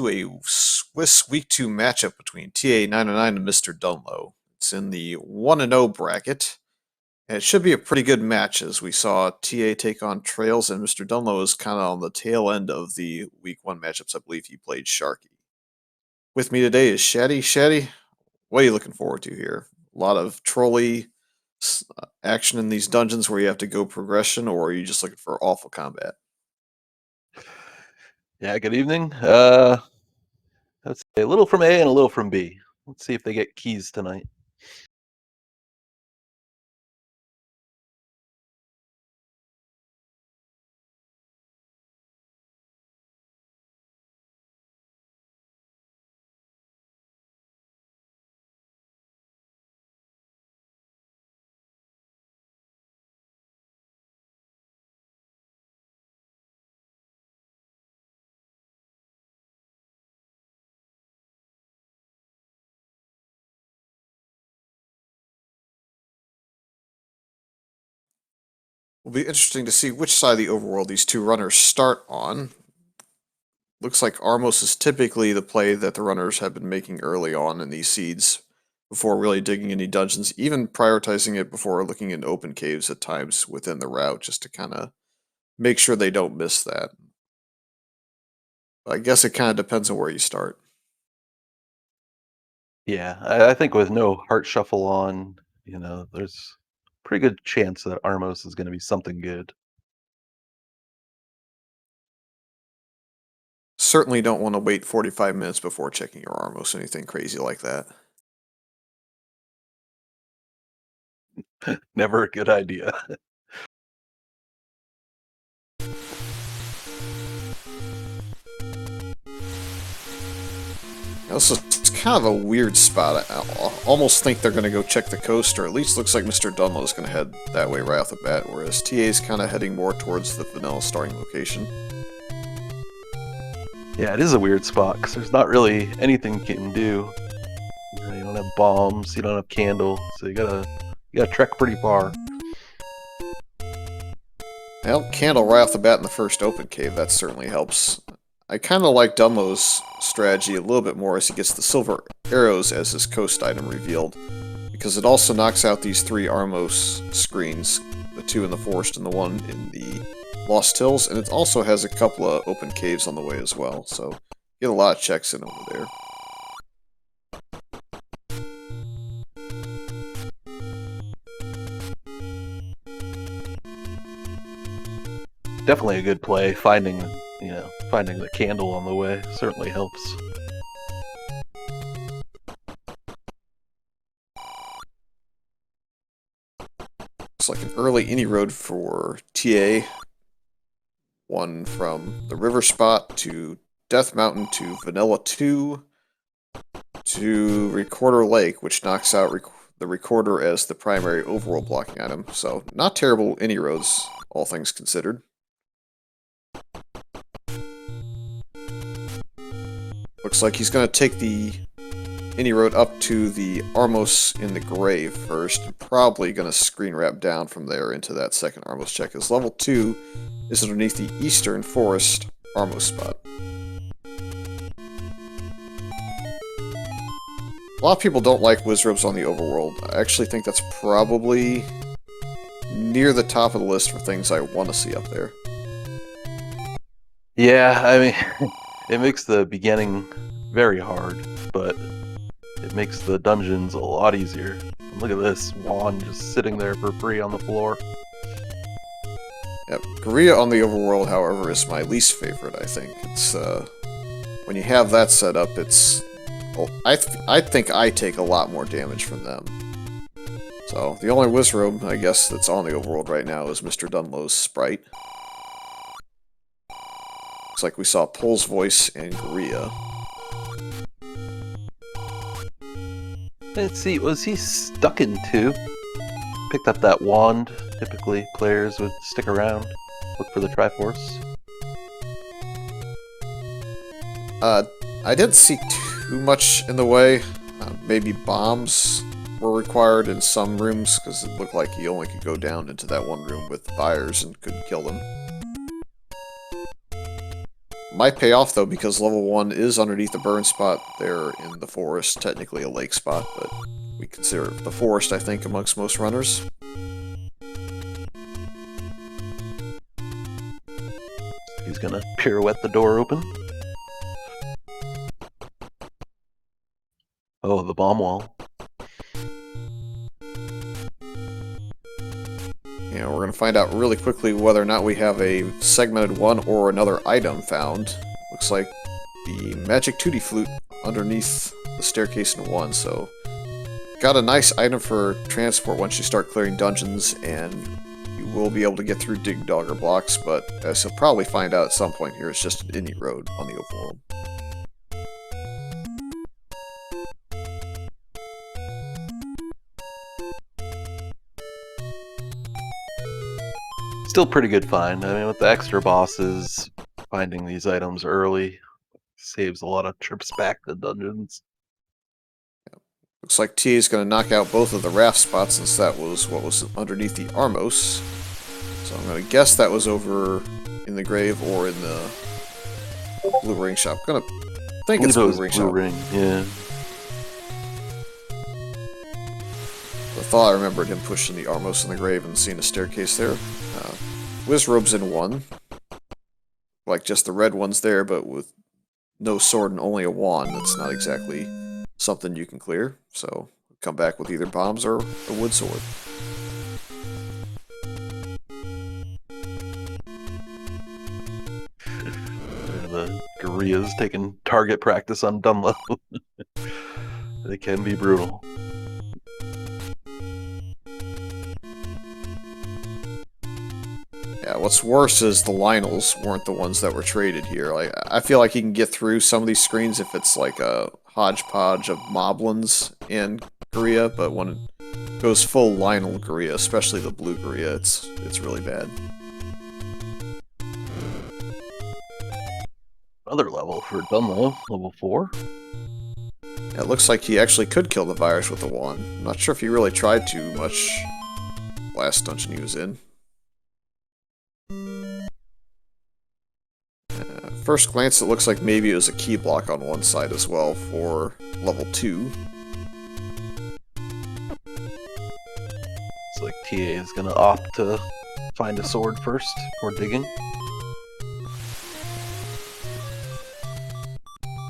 to a Swiss Week 2 matchup between ta909 and MrDunlo. It's in the 1-0 bracket, and it should be a pretty good match as we saw TA take on Trails, and MrDunlo is kind of on the tail end of the Week 1 matchups. I believe he played Sharky. With me today is Shaddy. Shaddy, what are you looking forward to here? A lot of trolley action in these dungeons where you have to go progression, or are you just looking for awful combat? Yeah, good evening. Let's say a little from A and a little from B. Let's see if they get keys tonight. Will be interesting to see which side of the overworld these two runners start on. Looks like Armos is typically the play that the runners have been making early on in these seeds before really digging any dungeons, even prioritizing it before looking in open caves at times within the route just to kind of make sure they don't miss that. I guess it kind of depends on where you start. Yeah, I think with no heart shuffle on, there's a pretty good chance that Armos is going to be something good. Certainly don't want to wait 45 minutes before checking your Armos, anything crazy like that. Never a good idea. Also, it's kind of a weird spot. I almost think they're going to go check the coast, or at least looks like MrDunlo is going to head that way right off the bat, whereas TA is kind of heading more towards the vanilla starting location. Yeah, it is a weird spot because there's not really anything you can do. You don't have bombs, you don't have candle, so you gotta trek pretty far. Well, candle right off the bat in the first open cave, that certainly helps. I kind of like Dunlo's strategy a little bit more as he gets the silver arrows as his coast item revealed, because it also knocks out these 3 Armos screens, the 2 in the forest and the 1 in the Lost Hills, and it also has a couple of open caves on the way as well, so get a lot of checks in over there. Definitely a good play. Finding the candle on the way certainly helps. It's like an early any road for TA. One from the river spot to Death Mountain to Vanilla 2 to Recorder Lake, which knocks out the Recorder as the primary overworld blocking item. So not terrible any roads, all things considered. Looks like he's going to take the any road up to the Armos in the grave first, and probably going to screen wrap down from there into that second Armos check, as level 2 is underneath the eastern forest Armos spot. A lot of people don't like Wizrobes on the overworld. I actually think that's probably near the top of the list for things I want to see up there. Yeah, I mean, it makes the beginning very hard, but it makes the dungeons a lot easier. Look at this wand just sitting there for free on the floor. Yep, Korea on the overworld, however, is my least favorite, I think. It's, when you have that set up, it's... Well, I think I take a lot more damage from them. So, the only Wizrobe, I guess, that's on the overworld right now is MrDunlo's Sprite. Looks like we saw Pole's Voice and Korea. Let's see, was he stuck in 2? Picked up that wand. Typically, players would stick around, look for the Triforce. I didn't see too much in the way. Maybe bombs were required in some rooms, because it looked like he only could go down into that one room with fires and couldn't kill them. Might pay off, though, because level 1 is underneath the burn spot there in the forest. Technically a lake spot, but we consider the forest, I think, amongst most runners. He's gonna pirouette the door open. Oh, the bomb wall. Yeah, we're going to find out really quickly whether or not we have a segmented one or another item found. Looks like the magic tutti flute underneath the staircase in 1, so got a nice item for transport once you start clearing dungeons, and you will be able to get through dig dogger blocks, but as you'll probably find out at some point here, it's just an indie road on the open world. Still pretty good find. I mean, with the extra bosses, finding these items early saves a lot of trips back to dungeons. Looks like T is going to knock out both of the raft spots, since that was what was underneath the Armos. So I'm going to guess that was over in the grave or in the blue ring shop. I'm going to think it's blue ring shop. Yeah. I thought I remembered him pushing the Armos in the grave and seeing a staircase there. Wizrobes in 1. Like just the red ones there, but with no sword and only a wand. That's not exactly something you can clear. So come back with either bombs or a wood sword. The gorillas taking target practice on Dunlo. They can be brutal. Yeah, what's worse is the Lionels weren't the ones that were traded here. Like, I feel like you can get through some of these screens if it's like a hodgepodge of moblins and Gorilla, but when it goes full Lionel Gorilla, especially the blue Gorilla, it's really bad. Another level for Dunlo, level 4. Yeah, it looks like he actually could kill the virus with the wand. I'm not sure if he really tried too much last dungeon he was in. First glance, it looks like maybe it was a key block on one side as well for level 2. It's like TA is gonna opt to find a sword first before digging.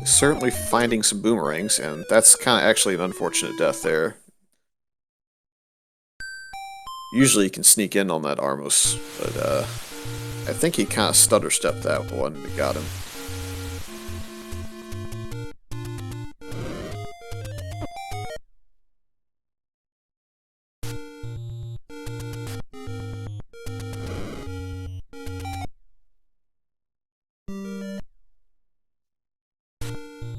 Certainly finding some boomerangs, and that's kind of actually an unfortunate death there. Usually you can sneak in on that Armos, but I think he kind of stutter-stepped that one and got him.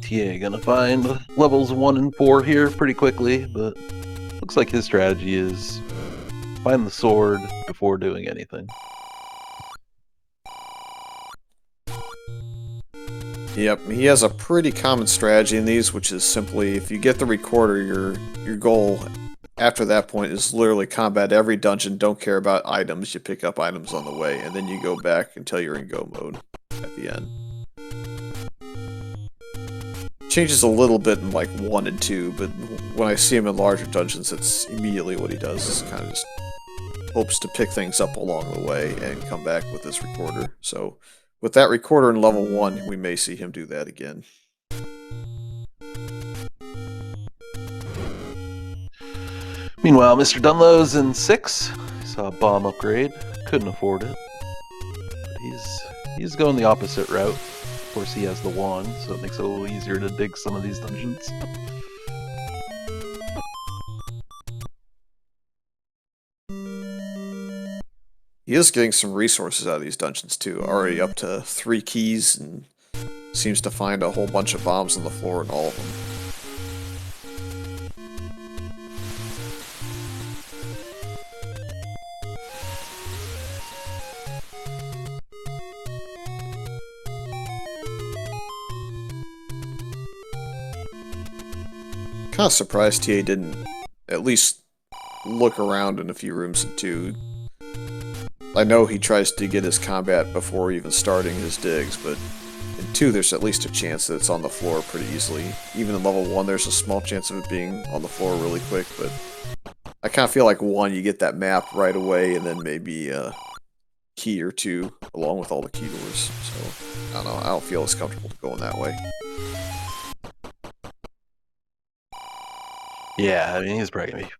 TA gonna find levels 1 and 4 here pretty quickly, but looks like his strategy is find the sword before doing anything. Yep, he has a pretty common strategy in these, which is simply, if you get the recorder, your goal after that point is literally combat every dungeon, don't care about items, you pick up items on the way, and then you go back until you're in go mode at the end. Changes a little bit in like 1 and 2, but when I see him in larger dungeons, that's immediately what he does, is kind of just hopes to pick things up along the way and come back with this recorder. So with that recorder in level 1, we may see him do that again. Meanwhile, MrDunlo's in 6. He saw a bomb upgrade. Couldn't afford it. But he's going the opposite route. Of course, he has the wand, so it makes it a little easier to dig some of these dungeons. He is getting some resources out of these dungeons too, already up to 3 keys, and seems to find a whole bunch of bombs on the floor in all of them. Kind of surprised TA didn't at least look around in a few rooms in 2. I know he tries to get his combat before even starting his digs, but in 2, there's at least a chance that it's on the floor pretty easily. Even in level 1, there's a small chance of it being on the floor really quick, but I kind of feel like 1, you get that map right away, and then maybe a key or 2 along with all the key doors. So, I don't know, I don't feel as comfortable going that way. Yeah, I mean, he's probably gonna be...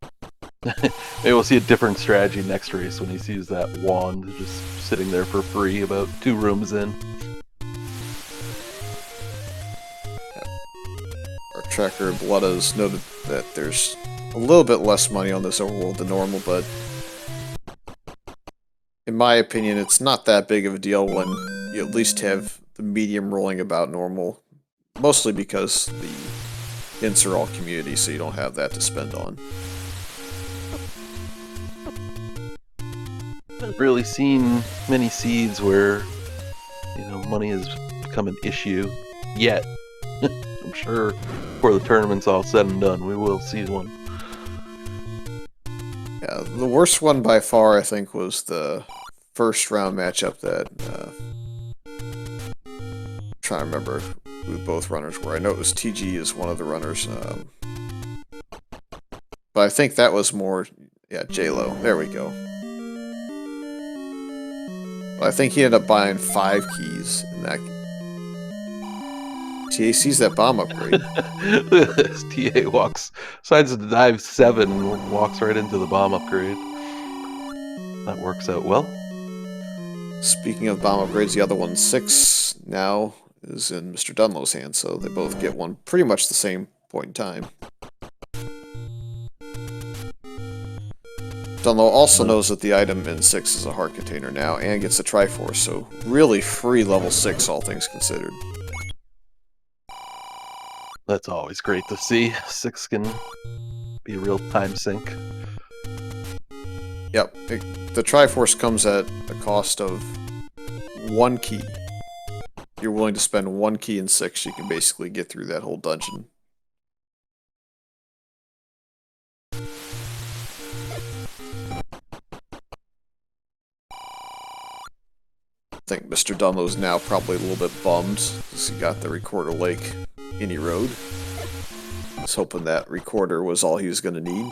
Maybe we'll see a different strategy next race when he sees that wand just sitting there for free about 2 rooms in. Our tracker Blood has noted that there's a little bit less money on this overworld than normal, but in my opinion, it's not that big of a deal when you at least have the medium rolling about normal, mostly because the hints are all community, so you don't have that to spend on. I haven't really seen many seeds where, you know, money has become an issue yet. I'm sure before the tournament's all said and done, we will see one. Yeah, the worst one by far, I think, was the first round matchup that, I'm trying to remember who both runners were. I know it was TG as one of the runners, but I think that was more, yeah, J-Lo. There we go. I think he ended up buying 5 keys in that. TA sees that bomb upgrade. Look at this. TA decides to dive 7 and walks right into the bomb upgrade. That works out well. Speaking of bomb upgrades, the other one, 6, now is in MrDunlo's hands, so they both get one pretty much the same point in time. Dunlo also knows that the item in 6 is a heart container now, and gets a Triforce, so really free level 6, all things considered. That's always great to see. 6 can be a real time sink. Yep, the Triforce comes at a cost of 1 key. If you're willing to spend 1 key in 6, you can basically get through that whole dungeon. I think MrDunlo's now probably a little bit bummed because he got the Recorder Lake Any Road. I was hoping that Recorder was all he was going to need.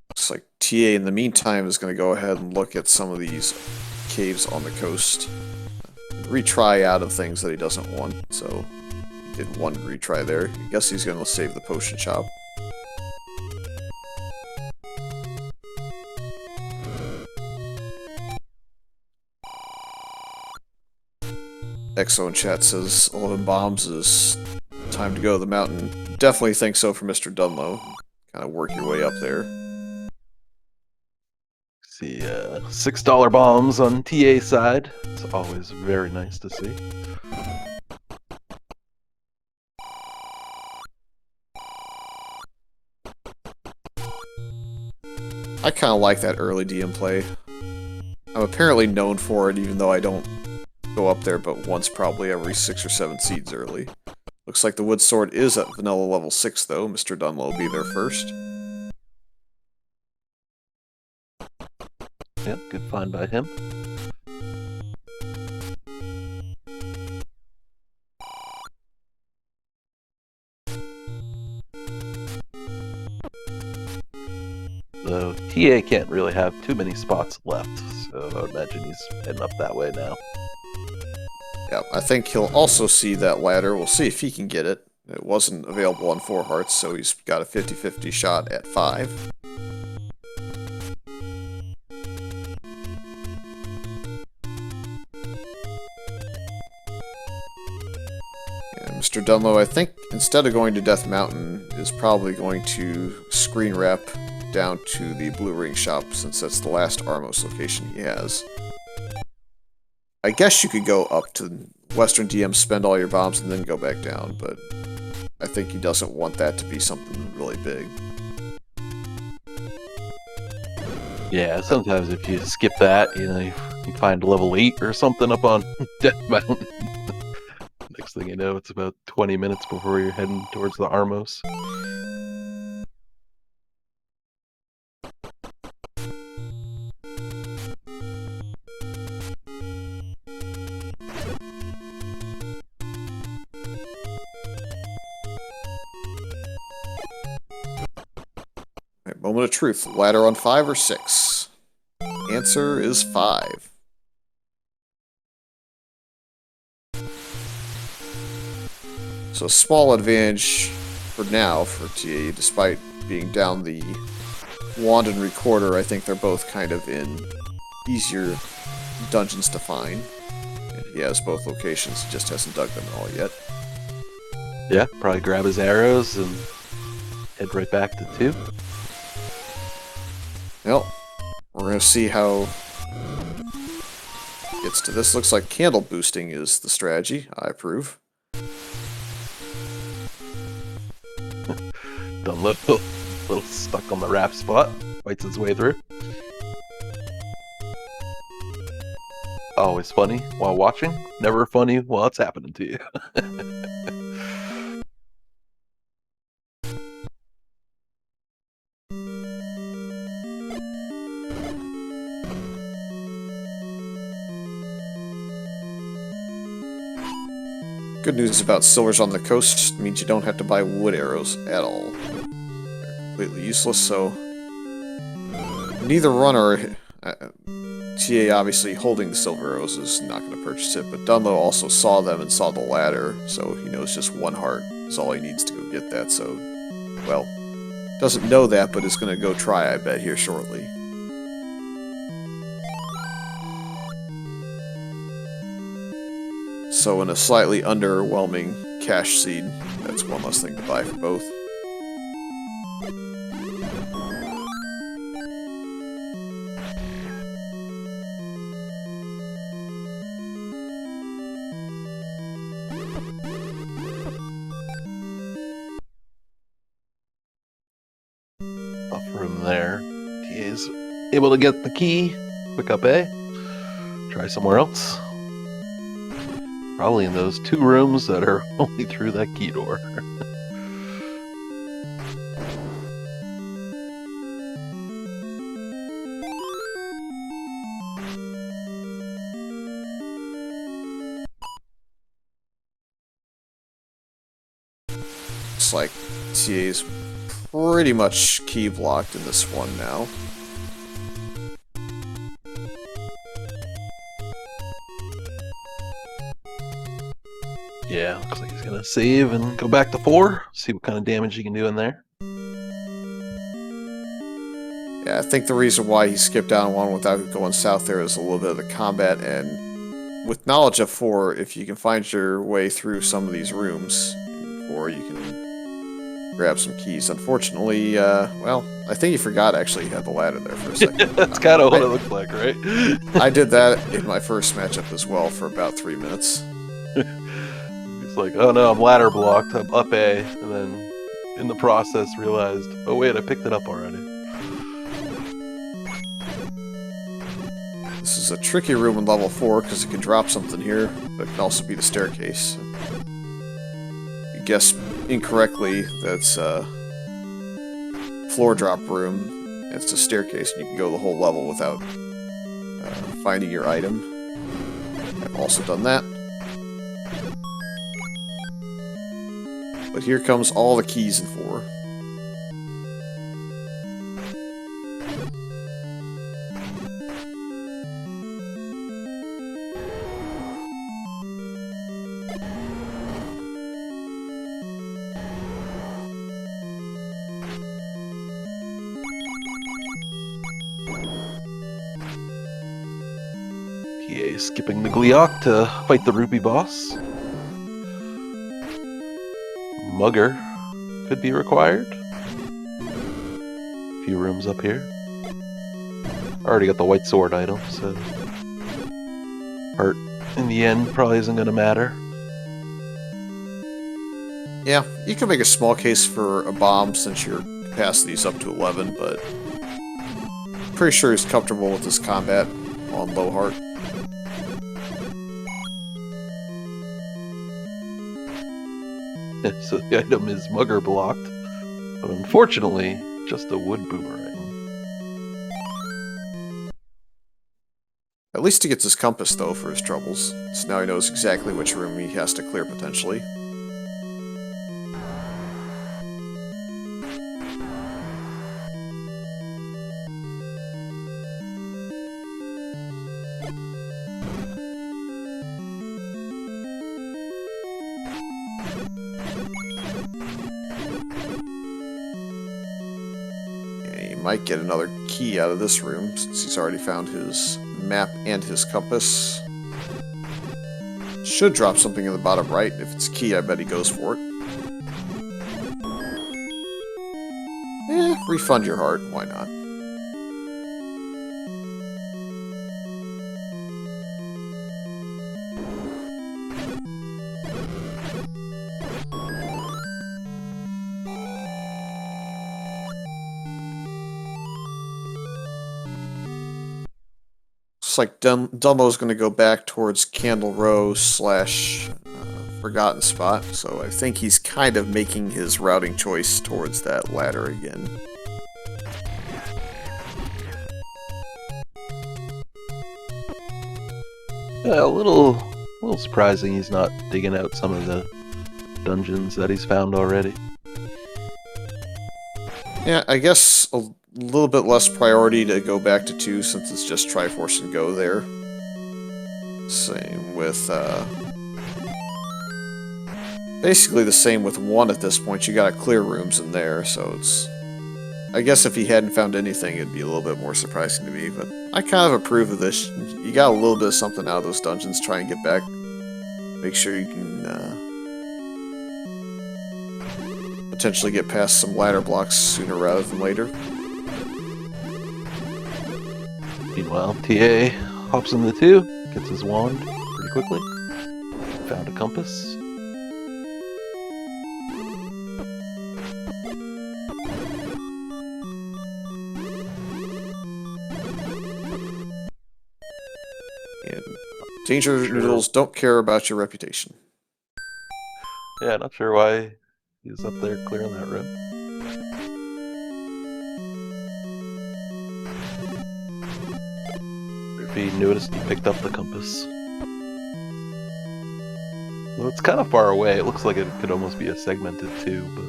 Looks like TA in the meantime is going to go ahead and look at some of these caves on the coast. Retry out of things that he doesn't want, so he did 1 retry there. I guess he's going to save the potion shop. Exo in chat says 11 bombs is time to go to the mountain. Definitely think so for MrDunlo. Kind of work your way up there. See, $6 bombs on TA side. It's always very nice to see. I kind of like that early DM play. I'm apparently known for it, even though I don't go up there but once probably every 6 or 7 seeds early. Looks like the wood sword is at vanilla level 6 though. MrDunlo will be there first. Yep, good find by him. Though TA can't really have too many spots left, so I would imagine he's heading up that way now. Yeah, I think he'll also see that ladder. We'll see if he can get it. It wasn't available on 4 hearts, so he's got a 50-50 shot at 5. MrDunlo, I think, instead of going to Death Mountain, is probably going to screen wrap down to the Blue Ring shop, since that's the last Armos location he has. I guess you could go up to Western DM, spend all your bombs, and then go back down, but I think he doesn't want that to be something really big. Yeah, sometimes if you skip that, you know, you find level 8 or something up on Death Mountain. Next thing you know, it's about 20 minutes before you're heading towards the Armos. moment of truth. Ladder on 5 or 6? Answer is 5. So small advantage for now for TA, despite being down the wand and recorder. I think they're both kind of in easier dungeons to find. He has both locations, he just hasn't dug them all yet. Yeah, probably grab his arrows and head right back to 2. Well, we're going to see how it gets to this. Looks like candle boosting is the strategy. I approve. The little stuck on the wrap spot. Fights his way through. Always funny while watching. Never funny while it's happening to you. Good news about silvers on the coast means you don't have to buy wood arrows at all. They're completely useless, so neither runner, TA obviously holding the silver arrows is not going to purchase it, but Dunlo also saw them and saw the ladder, so he knows just 1 heart is all he needs to go get that, so, well, doesn't know that, but is going to go try, I bet, here shortly. So in a slightly underwhelming cash seed, that's one less thing to buy for both. Off room there. TA's able to get the key. Quick up A. Try somewhere else. Probably in those 2 rooms that are only through that key door. Looks like TA's pretty much key blocked in this one now. Yeah, looks like he's gonna save and go back to 4. See what kind of damage he can do in there. Yeah, I think the reason why he skipped down 1 without going south there is a little bit of the combat, and with knowledge of 4, if you can find your way through some of these rooms in 4, you can grab some keys. Unfortunately, well, I think he forgot actually he had the ladder there for a second. That's kind of what it looks like, right? I did that in my first matchup as well for about 3 minutes. It's like, oh no, I'm ladder blocked, I'm up A, and then in the process realized, oh wait, I picked it up already. This is a tricky room in level 4 because it can drop something here, but it can also be the staircase. You guessed incorrectly, that's a floor drop room. It's a staircase and you can go the whole level without finding your item. I've also done that. But here comes all the keys in 4. TA skipping the Gleeok to fight the Rupee boss. Mugger could be required. A few rooms up here. Already got the white sword item, so heart in the end probably isn't going to matter. Yeah, you can make a small case for a bomb since your capacity's up to 11, but pretty sure he's comfortable with his combat on low heart. So the item is Mugger blocked, but unfortunately, just a wood boomerang. At least he gets his compass, though, for his troubles. So now he knows exactly which room he has to clear, potentially. might get another key out of this room, since he's already found his map and his compass. Should drop something in the bottom right. If it's a key, I bet he goes for it. Refund your heart. Why not? Looks like Dumbo's going to go back towards Candle Row / Forgotten Spot, so I think he's kind of making his routing choice towards that ladder again. Yeah, a little surprising he's not digging out some of the dungeons that he's found already. Yeah, I guess a little bit less priority to go back to 2 since it's just Triforce and Go there. Same with, basically the same with 1 at this point. You gotta clear rooms in there, so it's... I guess if he hadn't found anything, it'd be a little bit more surprising to me, but I kind of approve of this. You got a little bit of something out of those dungeons, try and get back. Make sure you can, potentially get past some ladder blocks sooner rather than later. Meanwhile, TA hops in the 2, gets his wand pretty quickly. Found a compass. And Danger Noodles don't care about your reputation. Yeah, not sure why he's up there clearing that room. If he noticed he picked up the compass. Well, it's kind of far away. It looks like it could almost be a segmented 2, but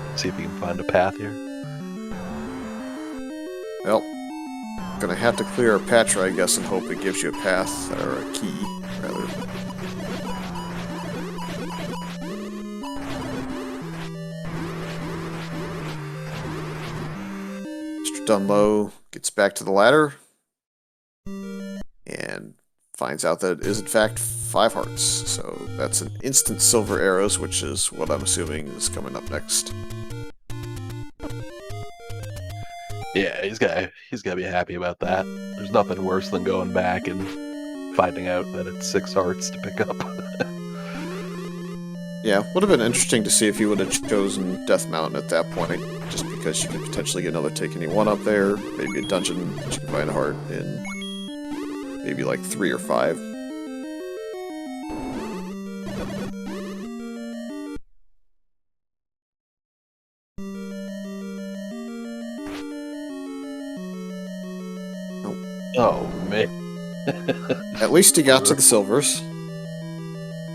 let's see if he can find a path here. Well, gonna have to clear a Patra, I guess, and hope it gives you a path, or a key, rather. MrDunlo gets back to the ladder and finds out that it is in fact 5 hearts. So that's an instant silver arrows, which is what I'm assuming is coming up next. Yeah, he's gotta be happy about that. There's nothing worse than going back and finding out that it's 6 hearts to pick up. Yeah, would have been interesting to see if he would have chosen Death Mountain at that point, just because you could potentially get another Take Any One up there, maybe a dungeon that you can find a heart in, maybe like 3 or 5. Oh, man. At least he got to the silvers.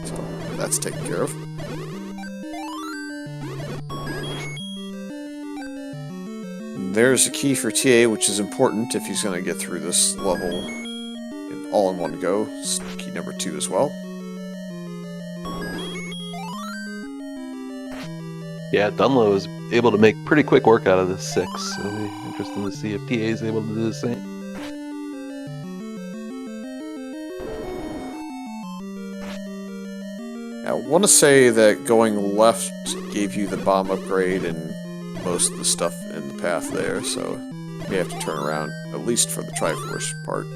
So, that's taken care of. There's a key for TA, which is important if he's going to get through this level all in one go. It's key number 2 as well. Yeah, Dunlo is able to make pretty quick work out of this 6, so it'll be interesting to see if TA is able to do the same. I want to say that going left gave you the bomb upgrade and most of the stuff in the path there, so you may have to turn around, at least for the Triforce part.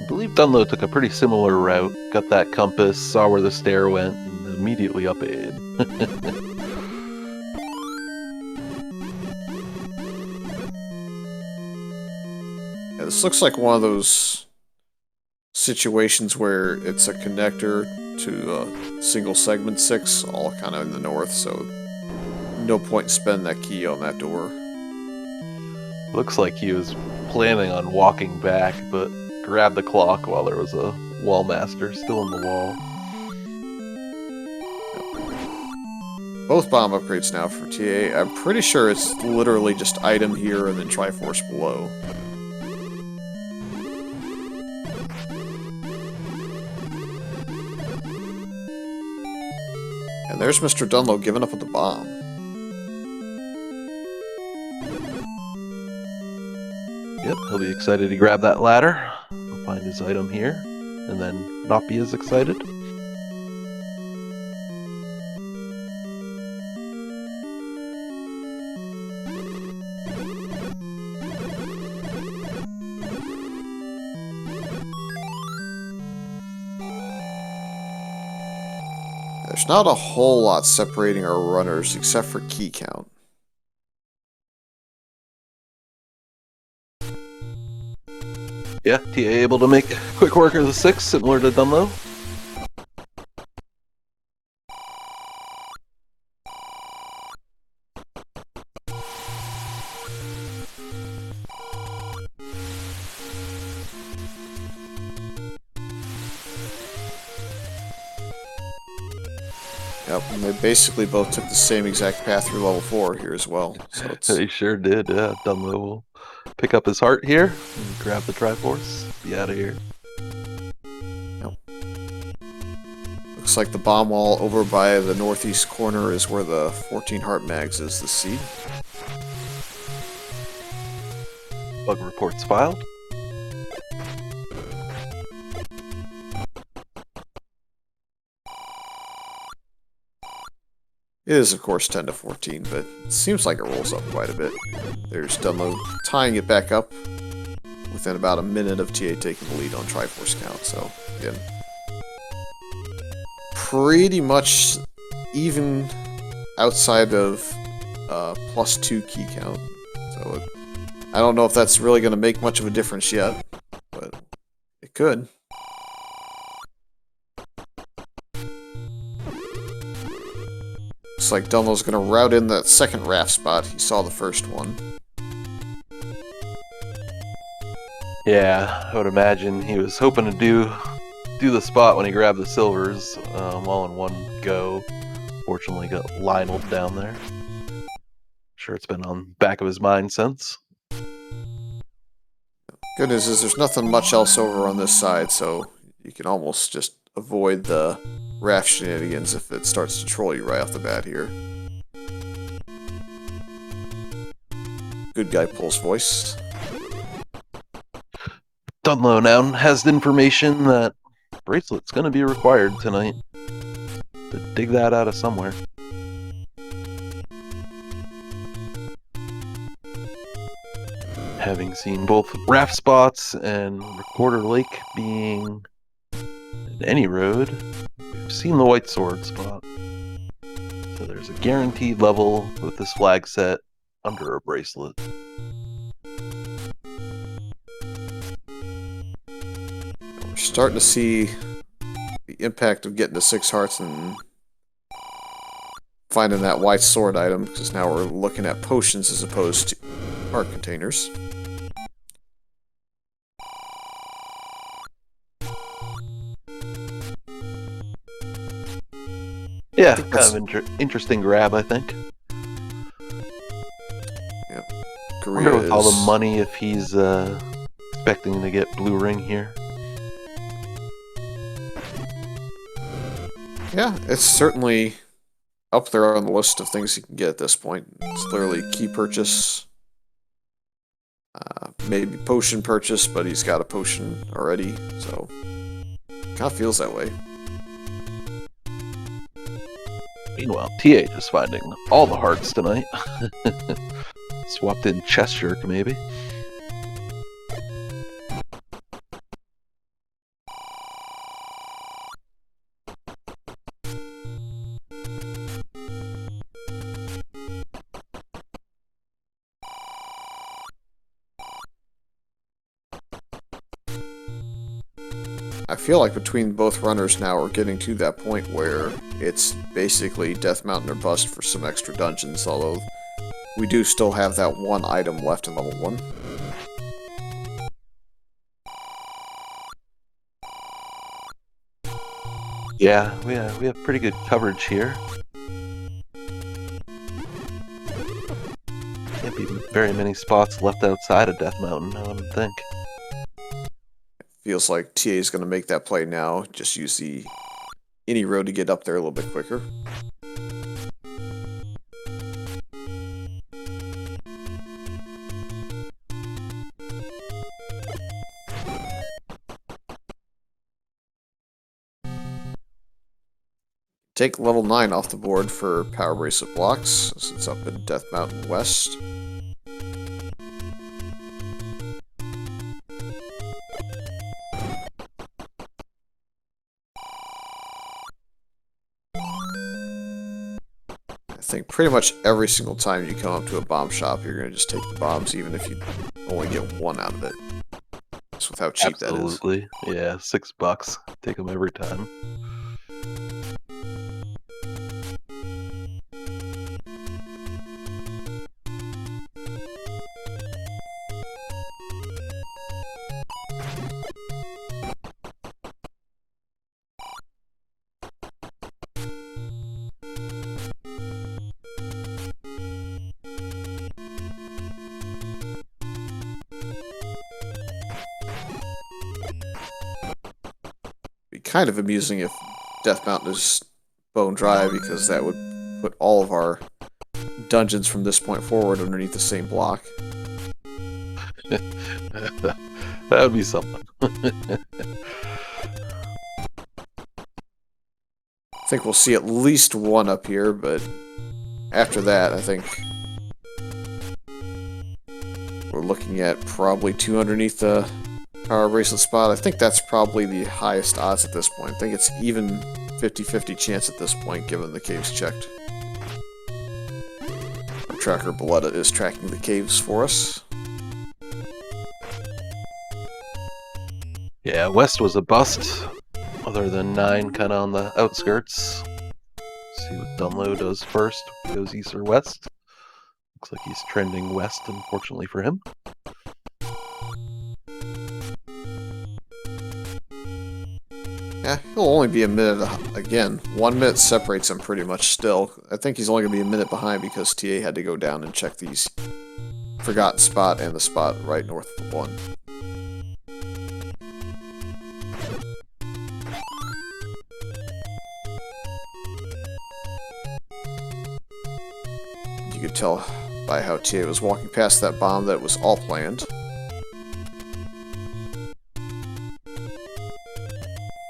I believe Dunlo took a pretty similar route, got that compass, saw where the stair went, and immediately up ahead. Yeah, this looks like one of those situations where it's a connector to a single segment 6, all kind of in the north, so no point in spending that key on that door. Looks like he was planning on walking back, but grabbed the clock while there was a wall master still in the wall. both bomb upgrades now for TA. I'm pretty sure it's literally just item here and then Triforce below. And there's MrDunlo giving up with the bomb. Yep, he'll be excited to grab that ladder. He'll find his item here, and then not be as excited. There's not a whole lot separating our runners except for key count. Yeah, TA able to make quick work of the 6, similar to Dunlo. Yep, and they basically both took the same exact path through level 4 here as well. So it's He sure did, yeah. Dunlo will pick up his heart here and grab the Triforce. Be out of here. looks like the bomb wall over by the northeast corner is where the 14 heart mags is, the seed. Bug reports filed. It is, of course, 10 to 14, but it seems like it rolls up quite a bit. There's Dunlo tying it back up within about a minute of TA taking the lead on Triforce count, so, again, pretty much even outside of +2 key count. So, I don't know if that's really going to make much of a difference yet, but it could. Looks like Dunlo's going to route in that second raft spot. He saw the first one. Yeah, I would imagine he was hoping to do the spot when he grabbed the silvers all in one go. Fortunately got Lionel down there. Sure it's been on the back of his mind since. Good news is there's nothing much else over on this side, so you can almost just avoid the raft shenanigans if it starts to troll you right off the bat here. Good guy pulls voice. Dunlo now has the information that bracelet's going to be required tonight. To dig that out of somewhere. Having seen both raft spots and Recorder Lake being at any road, we've seen the white sword spot. So there's a guaranteed level with this flag set under a bracelet. We're starting to see the impact of getting to 6 hearts and finding that white sword item, because now we're looking at potions as opposed to heart containers. Yeah, kind of interesting grab, I think. Yep. I wonder with all the money if he's expecting to get blue ring here. Yeah, it's certainly up there on the list of things you can get at this point. It's clearly key purchase. Maybe potion purchase, but he's got a potion already, so kind of feels that way. Meanwhile, TA just finding all the hearts tonight. Swapped in chest jerk, maybe. I feel like between both runners now we're getting to that point where it's basically Death Mountain or bust for some extra dungeons, although we do still have that one item left in level 1. Yeah, we have pretty good coverage here. Can't be very many spots left outside of Death Mountain, I wouldn't think. Feels like TA is going to make that play now. Just use the any road to get up there a little bit quicker. Take level 9 off the board for Power Bracelet blocks, since it's up in Death Mountain West. I think pretty much every single time you come up to a bomb shop, you're going to just take the bombs, even if you only get one out of it. That's with how cheap that is. Absolutely. Yeah, $6. Take them every time. Be kind of amusing if Death Mountain is bone dry, because that would put all of our dungeons from this point forward underneath the same block. That would be something. I think we'll see at least one up here, but after that, I think we're looking at probably two underneath the Power Bracelet spot. I think that's probably the highest odds at this point. I think it's even 50-50 chance at this point, given the caves checked. Our tracker Belletta is tracking the caves for us. Yeah, West was a bust, other than 9 kind of on the outskirts. See what Dunlo does first. Goes east or west. Looks like he's trending west, unfortunately for him. Yeah, he'll only be a minute, again, 1 minute separates him pretty much still. I think he's only going to be a minute behind because TA had to go down and check these forgotten spot and the spot right north of the 1. You could tell by how TA was walking past that bomb that it was all planned.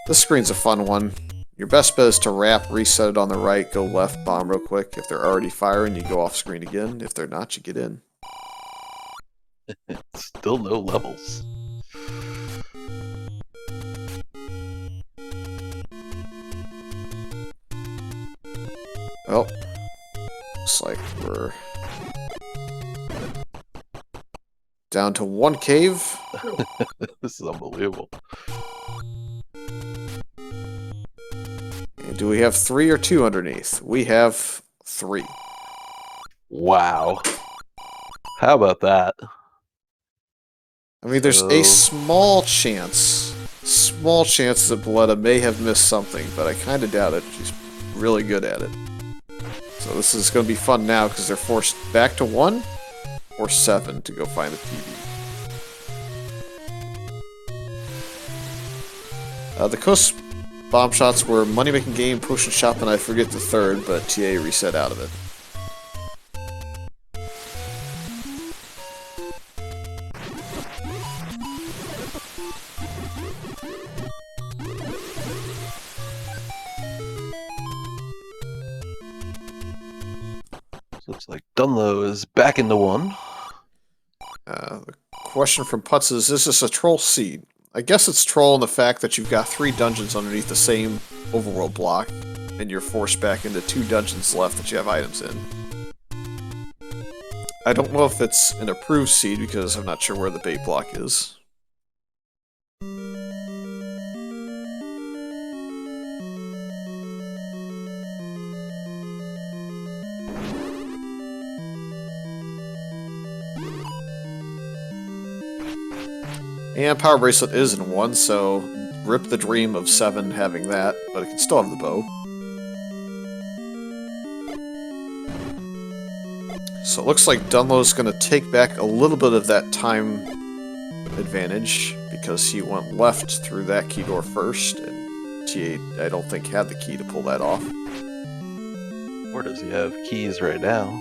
This screen's a fun one. Your best bet is to wrap, reset it on the right, go left, bomb real quick. If they're already firing, you go off screen again. If they're not, you get in. Still no levels. Well, looks like we're down to 1 cave. This is unbelievable. And do we have 3 or 2 underneath? We have 3. Wow. How about that? I mean, there's a small chance that Belletta may have missed something, but I kind of doubt it. She's really good at it. So this is going to be fun now, because they're forced back to 1 or 7 to go find the PB. The coast bomb shots were money-making game, potion shop, and I forget the third, but TA reset out of it. Looks like Dunlo is back into 1. The question from Putz is this a troll seed? I guess it's troll in the fact that you've got 3 dungeons underneath the same overworld block, and you're forced back into 2 dungeons left that you have items in. I don't know if it's an approved seed, because I'm not sure where the bait block is. And Power Bracelet is in 1, so rip the dream of 7 having that, but it can still have the bow. So it looks like Dunlow's going to take back a little bit of that time advantage because he went left through that key door first, and TA, I don't think, had the key to pull that off. Or does he have keys right now?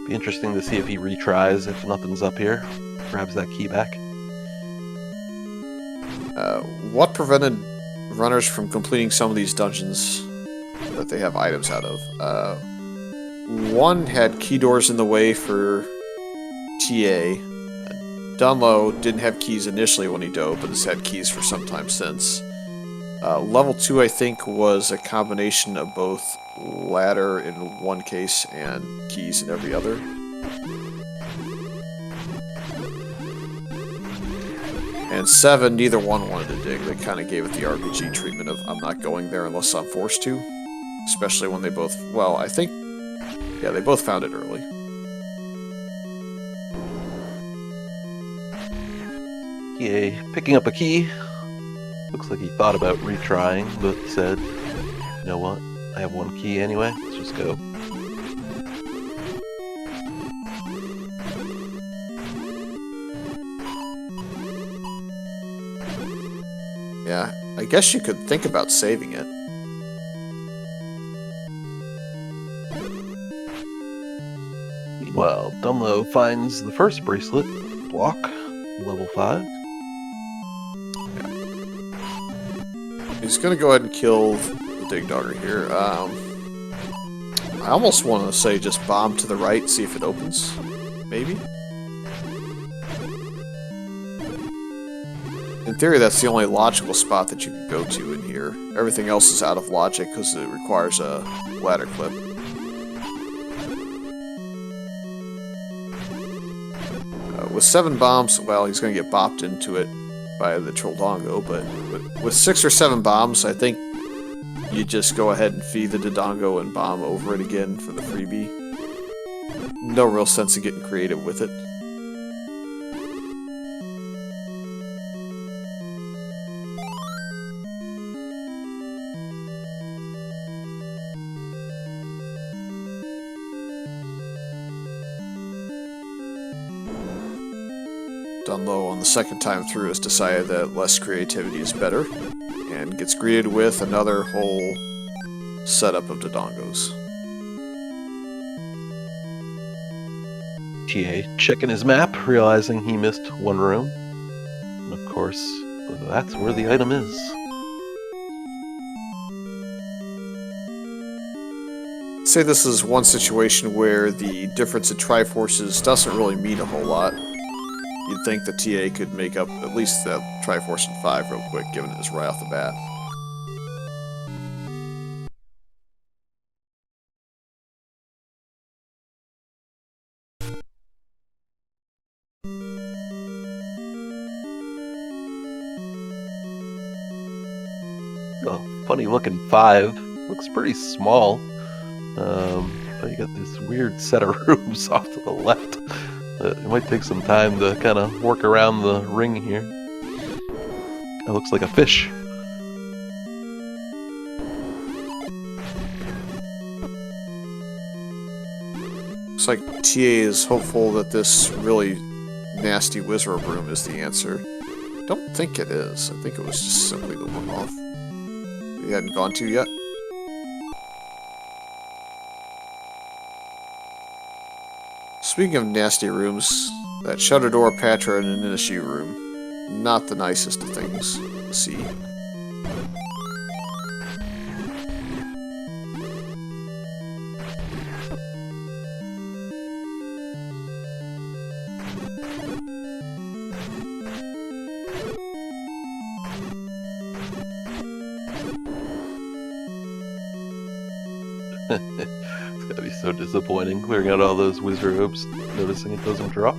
Be interesting to see if he retries if nothing's up here. Grabs that key back. What prevented runners from completing some of these dungeons that they have items out of? One had key doors in the way for TA. Dunlo didn't have keys initially when he dove, but has had keys for some time since. Level 2, I think, was a combination of both ladder in one case and keys in every other. And 7, neither one wanted to dig. They kind of gave it the RPG treatment of, I'm not going there unless I'm forced to. Especially when they both, well, I think, yeah, they both found it early. Yay, picking up a key. Looks like he thought about retrying, but said, you know what, I have one key anyway, let's just go. Yeah, I guess you could think about saving it. Meanwhile, Dunlo finds the first bracelet, block, level 5. He's gonna go ahead and kill the Dig Dogger here. I almost want to say just bomb to the right, see if it opens. Maybe? In theory, that's the only logical spot that you can go to in here. Everything else is out of logic because it requires a ladder clip. With 7 bombs, well, he's going to get bopped into it by the Troldongo, but with 6 or 7 bombs, I think you just go ahead and feed the Dodongo and bomb over it again for the freebie. No real sense of getting creative with it. Dunlo on the second time through has decided that less creativity is better, and gets greeted with another whole setup of Dodongos. TA checking his map, realizing he missed one room. And of course, that's where the item is. I'd say this is one situation where the difference in Triforces doesn't really mean a whole lot. You'd think the TA could make up at least that Triforce in 5 real quick, given it was right off the bat. Oh, funny looking 5. Looks pretty small. But you got this weird set of rooms off to the left. It might take some time to kind of work around the ring here. It looks like a fish. Looks like TA is hopeful that this really nasty wizard room is the answer. Don't think it is. I think it was just simply the one-off we hadn't gone to yet. Speaking of nasty rooms, that Shutter Door, Patra, and Inishi room, not the nicest of things to see. It's gotta be so disappointing clearing out all those wizard hopes, noticing it doesn't drop.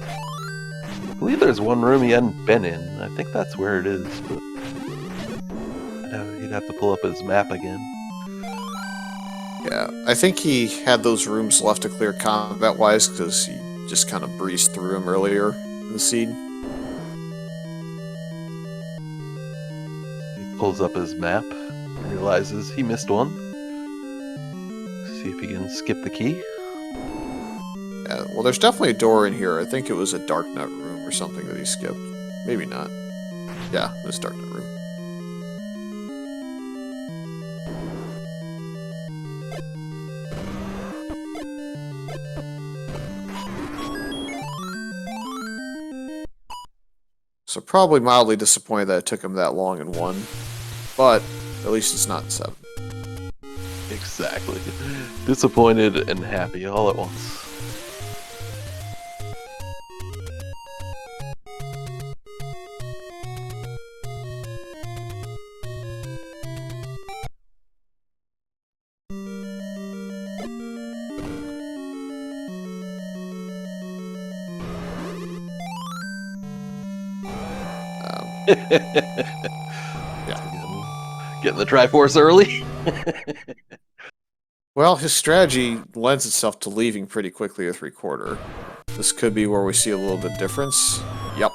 I believe there's one room he hadn't been in. I think that's where it is, but he'd have to pull up his map again. Yeah, I think he had those rooms left to clear combat-wise because he just kind of breezed through them earlier in the scene. He pulls up his map and realizes he missed one. See if he can skip the key. Yeah, well, there's definitely a door in here. I think it was a dark nut room or something that he skipped. Maybe not. Yeah, this dark nut room. So probably mildly disappointed that it took him that long in 1, but at least it's not in 7. Exactly. Disappointed and happy all at once. Yeah. Getting the Triforce early. Well, his strategy lends itself to leaving pretty quickly with recorder. This could be where we see a little bit difference. Yep.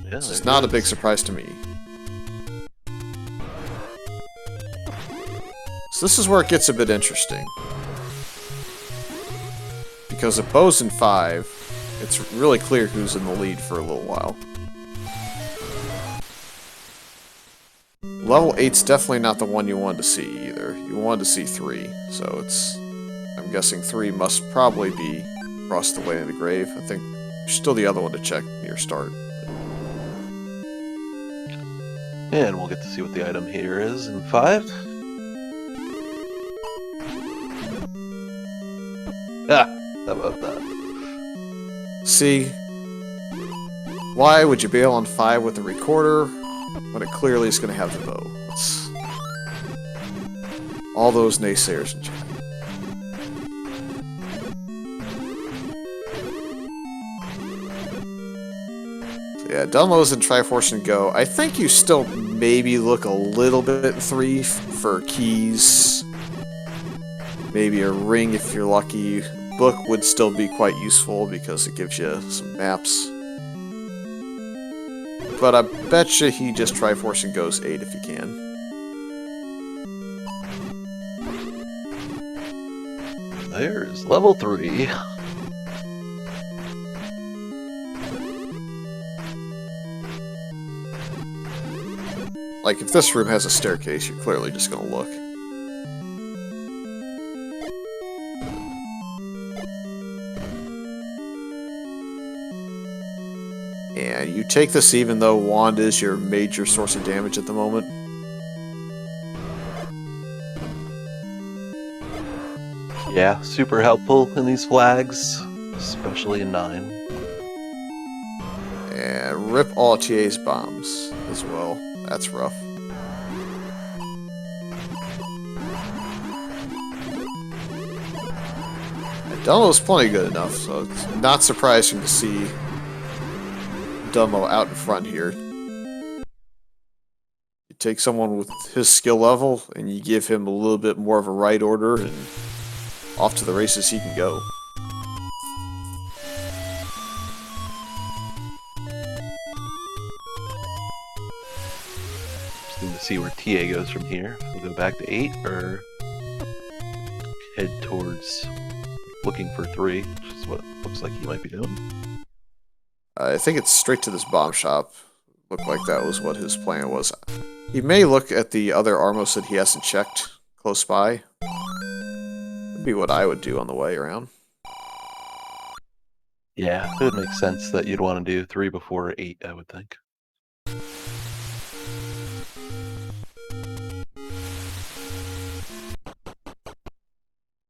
Yeah, This is not a big surprise to me. So this is where it gets a bit interesting. Because if Bo's in 5, it's really clear who's in the lead for a little while. Level 8's definitely not the one you wanted to see either. You wanted to see 3, so it's... I'm guessing 3 must probably be across the way in the grave. I think there's still the other one to check near start. And we'll get to see what the item here is in 5. Ah, how about that? See, why would you bail on 5 with the recorder when it clearly is going to have the bow? It's all those naysayers in chat. So yeah, Dunlo's in Triforce and Go. I think you still maybe look a little bit in 3 for keys. Maybe a ring if you're lucky. Book would still be quite useful because it gives you some maps. But I betcha he just Triforce and goes 8 if he can. There's level 3. Like, if this room has a staircase, you're clearly just gonna look. And you take this even though Wand is your major source of damage at the moment. Yeah, super helpful in these flags, especially in 9. And rip all TA's bombs as well. That's rough. Dunlo's plenty good enough, so it's not surprising to see Dunlo out in front here. You take someone with his skill level and you give him a little bit more of a right order, and off to the races he can go. Interesting to see where TA goes from here. We'll go back to 8 or head towards looking for 3, which is what it looks like he might be doing. I think it's straight to this bomb shop. Looked like that was what his plan was. He may look at the other Armos that he hasn't checked close by. Would be what I would do on the way around. Yeah, it would make sense that you'd want to do 3 before 8, I would think.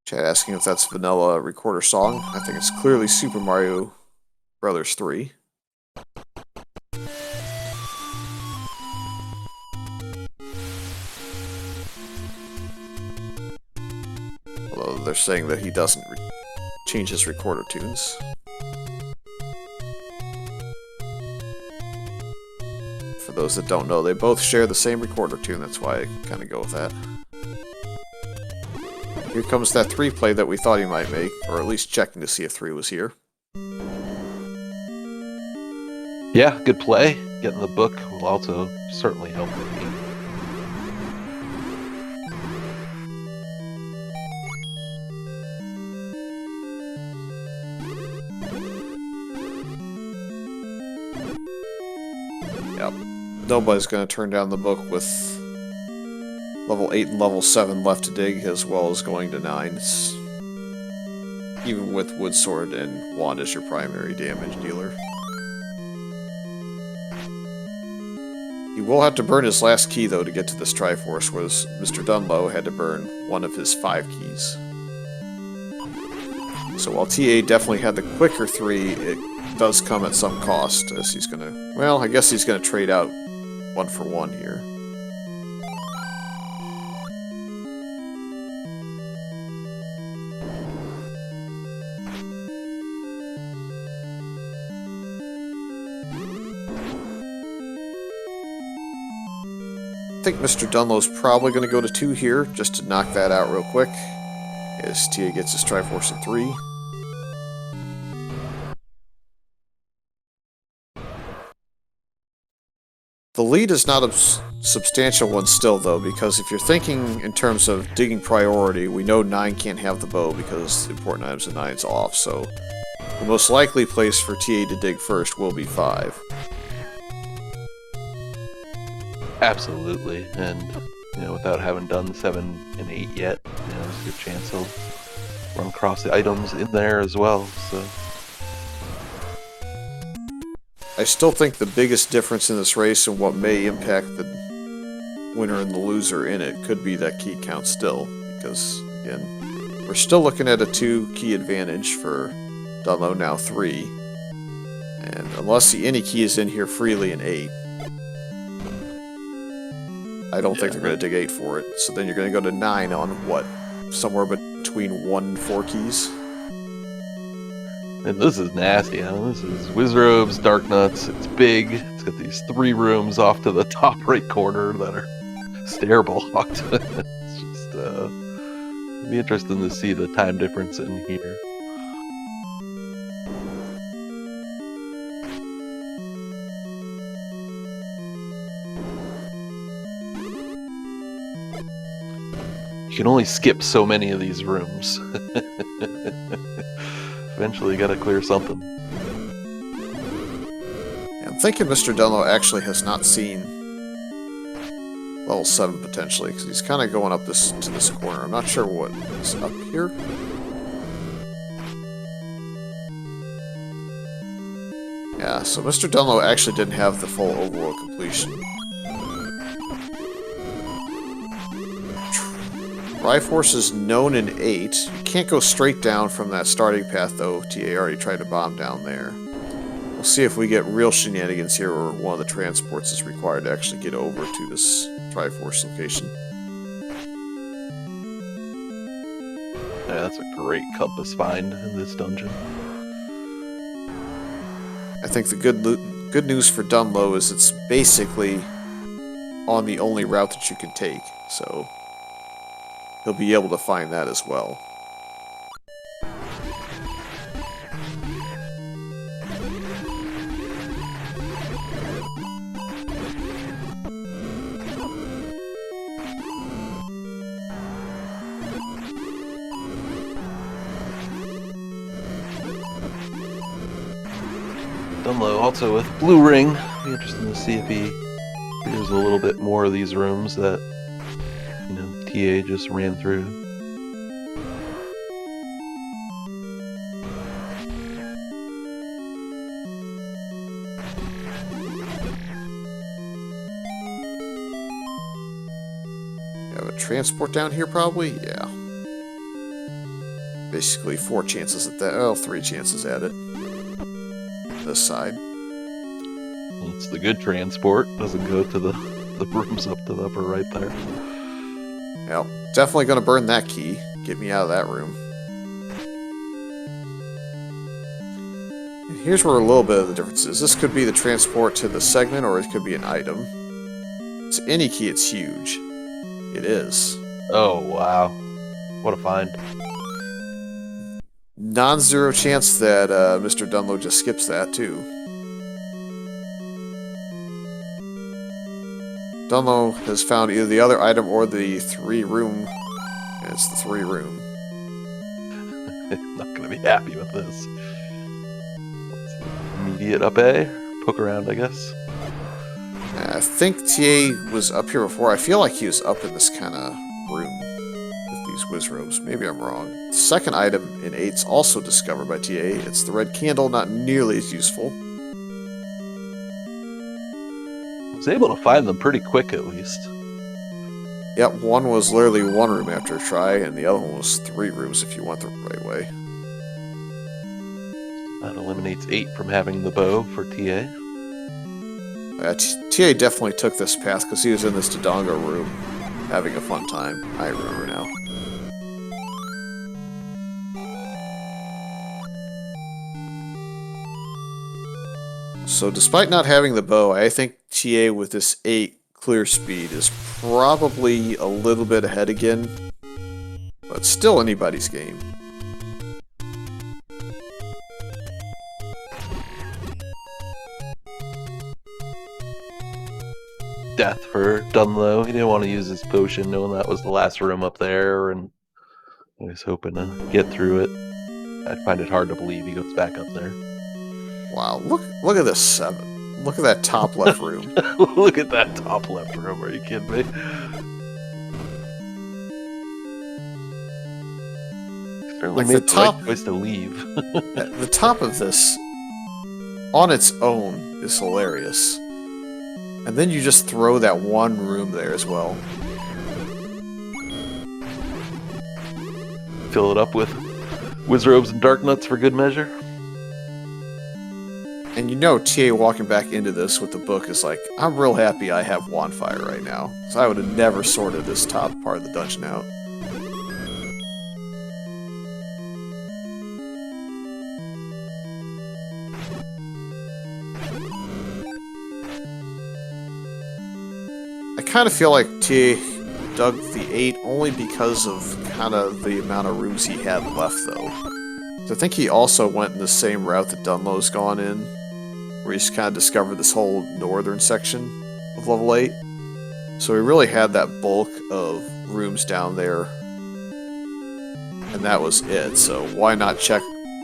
Chat asking if that's vanilla recorder song. I think it's clearly Super Mario Brothers 3. Although they're saying that he doesn't change his recorder tunes. For those that don't know, they both share the same recorder tune, that's why I kind of go with that. Here comes that 3 play that we thought he might make, or at least checking to see if 3 was here. Yeah, good play. Getting the book will also certainly help with me. nobody's going to turn down the book with level 8 and level 7 left to dig, as well as going to 9. Even with Wood Sword and Wand as your primary damage dealer. He will have to burn his last key, though, to get to this Triforce, whereas MrDunlo had to burn one of his 5 keys. So while TA definitely had the quicker 3, it does come at some cost, as he's gonna... Well, I guess he's gonna trade out 1 for 1 here. I think MrDunlo's probably going to go to 2 here, just to knock that out real quick, as TA gets his Triforce in 3. The lead is not a substantial one still, though, because if you're thinking in terms of digging priority, we know 9 can't have the bow because important items in 9's off, so the most likely place for TA to dig first will be 5. Absolutely, and without having done 7 and 8 yet, there's a good chance he'll run across the items in there as well. So I still think the biggest difference in this race and what may impact the winner and the loser in it could be that key count still, because again, we're still looking at a 2 key advantage for Dunlo, now 3, and unless the any key is in here freely in 8. I don't think they're going to dig 8 for it. So then you're going to go to 9 on what? Somewhere between 1 and 4 keys? And this is nasty. This is Wizrobes, Dark Nuts. It's big. It's got these 3 rooms off to the top right corner that are stair blocked. It's just, it'd be interesting to see the time difference in here. You can only skip so many of these rooms. Eventually you gotta clear something. Yeah, I'm thinking MrDunlo actually has not seen level 7 potentially, because he's kind of going up to this corner. I'm not sure what is up here. Yeah, so MrDunlo actually didn't have the full overworld completion. Triforce is known in 8. You can't go straight down from that starting path, though. TA already tried to bomb down there. We'll see if we get real shenanigans here, or one of the transports is required to actually get over to this Triforce location. Yeah, that's a great compass find in this dungeon. I think the good news for Dunlo is it's basically on the only route that you can take, so he'll be able to find that as well. Dunlo also with Blue Ring. Be interesting to see if he clears a little bit more of these rooms that TA just ran through. You have a transport down here, probably? Yeah. Basically 4 chances at that. Oh, 3 chances at it. This side. Well, it's the good transport. Doesn't go to the rooms up to the upper right there. Well, definitely going to burn that key. Get me out of that room. And here's where a little bit of the difference is. This could be the transport to the segment, or it could be an item. It's any key, it's huge. It is. Oh, wow. What a find. Non-zero chance that MrDunlo just skips that, too. Dunlo has found either the other item or the 3-room, and it's the 3-room. Not gonna be happy with this. Immediate up A, poke around, I guess. I think TA was up here before. I feel like he was up in this kind of room with these whiz robes. Maybe I'm wrong. The second item in 8's also discovered by TA. It's the red candle, not nearly as useful. I was able to find them pretty quick, at least. Yep, one was literally one room after a try, and the other one was 3 rooms if you went the right way. That eliminates 8 from having the bow for TA. TA definitely took this path because he was in this Dodongo room having a fun time. I remember now. So despite not having the bow, I think TA with this 8 clear speed is probably a little bit ahead again, but still anybody's game. Death for Dunlo. He didn't want to use his potion, knowing that was the last room up there, and he was hoping to get through it. I find it hard to believe he goes back up there. Wow, look at this 7. Look at that top left room. Look at that top left room. Are you kidding me? Certainly Like made the the top- right choice to leave. The top of this, on its own, is hilarious. And then you just throw that one room there as well. Fill it up with whiz robes and dark nuts for good measure. And you know TA walking back into this with the book is like, I'm real happy I have Wandfire right now. So I would have never sorted this top part of the dungeon out. I kind of feel like TA dug the 8 only because of kind of the amount of rooms he had left, though. So I think he also went in the same route that Dunlo's gone in, where he's kind of discovered this whole northern section of level 8. So he really had that bulk of rooms down there, and that was it. So why not check,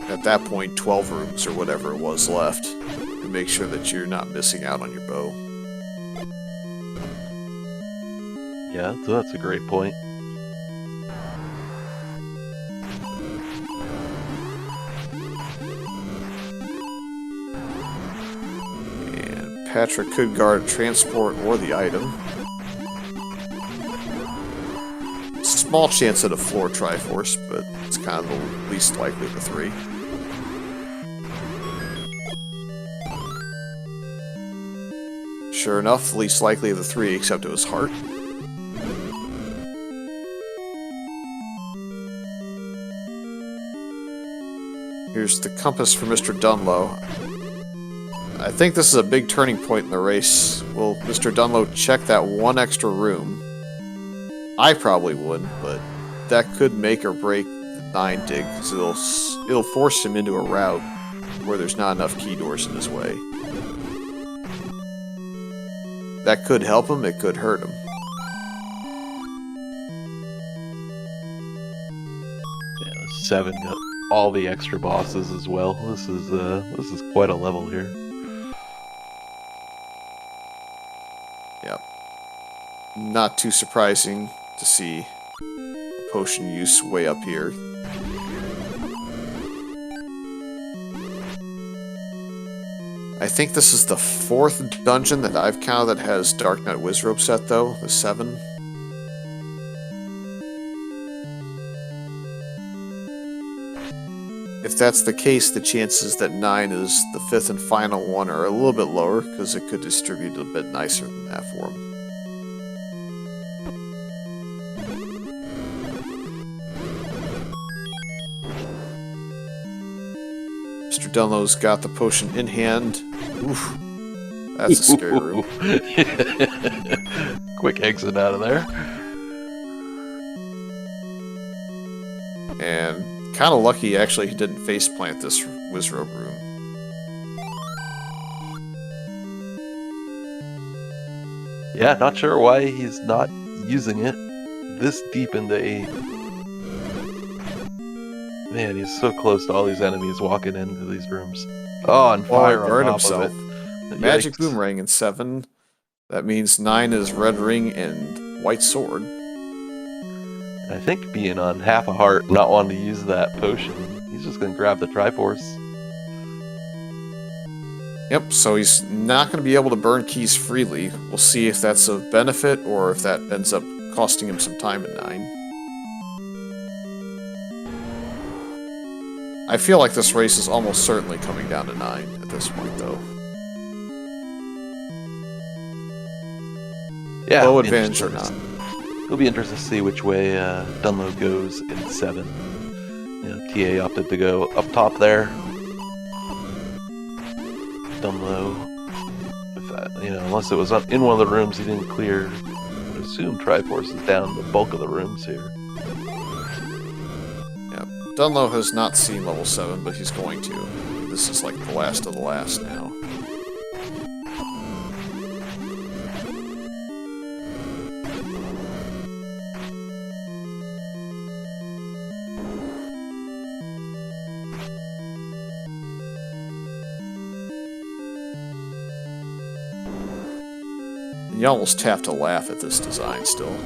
at that point, 12 rooms or whatever it was left, and make sure that you're not missing out on your bow. Yeah, so that's a great point. And Patrick could guard transport or the item. Small chance at a floor Triforce, but it's kind of the least likely of the 3. Sure enough, least likely of the 3, except it was Heart. Here's the compass for MrDunlo. I think this is a big turning point in the race. Will MrDunlo check that one extra room? I probably wouldn't, but that could make or break the 9 dig, because it'll force him into a route where there's not enough key doors in his way. That could help him, it could hurt him. Yeah, 7 got all the extra bosses as well. This is quite a level here. Yep. Not too surprising to see potion use way up here. I think this is the 4th dungeon that I've counted that has Dark Knight Wizrobe set, though, the 7. If that's the case, the chances that 9 is the 5th and final one are a little bit lower, because it could distribute a bit nicer than that for him. MrDunlo's got the potion in hand. Oof. That's a scary room. Quick exit out of there. And kind of lucky, actually, he didn't faceplant this Wizrobe room. Yeah, not sure why he's not using it this deep into 8. Man, he's so close to all these enemies walking into these rooms. Oh, and fire on burn top himself. of it. Magic Yikes. Boomerang in 7. That means 9 is red ring and white sword. And I think being on half a heart, not wanting to use that potion, he's just going to grab the Triforce. Yep, so he's not going to be able to burn keys freely. We'll see if that's of benefit or if that ends up costing him some time in 9. I feel like this race is almost certainly coming down to 9 at this point, though. Yeah, Low advantage or not. It'll be interesting to see which way Dunlo goes in 7. You know, TA opted to go up top there. Dunlo, with that, you know, unless it was in one of the rooms he didn't clear, I would assume Triforce is down the bulk of the rooms here. Yeah, Dunlo has not seen level 7, but he's going to. This is like the last of the last now. You almost have to laugh at this design still.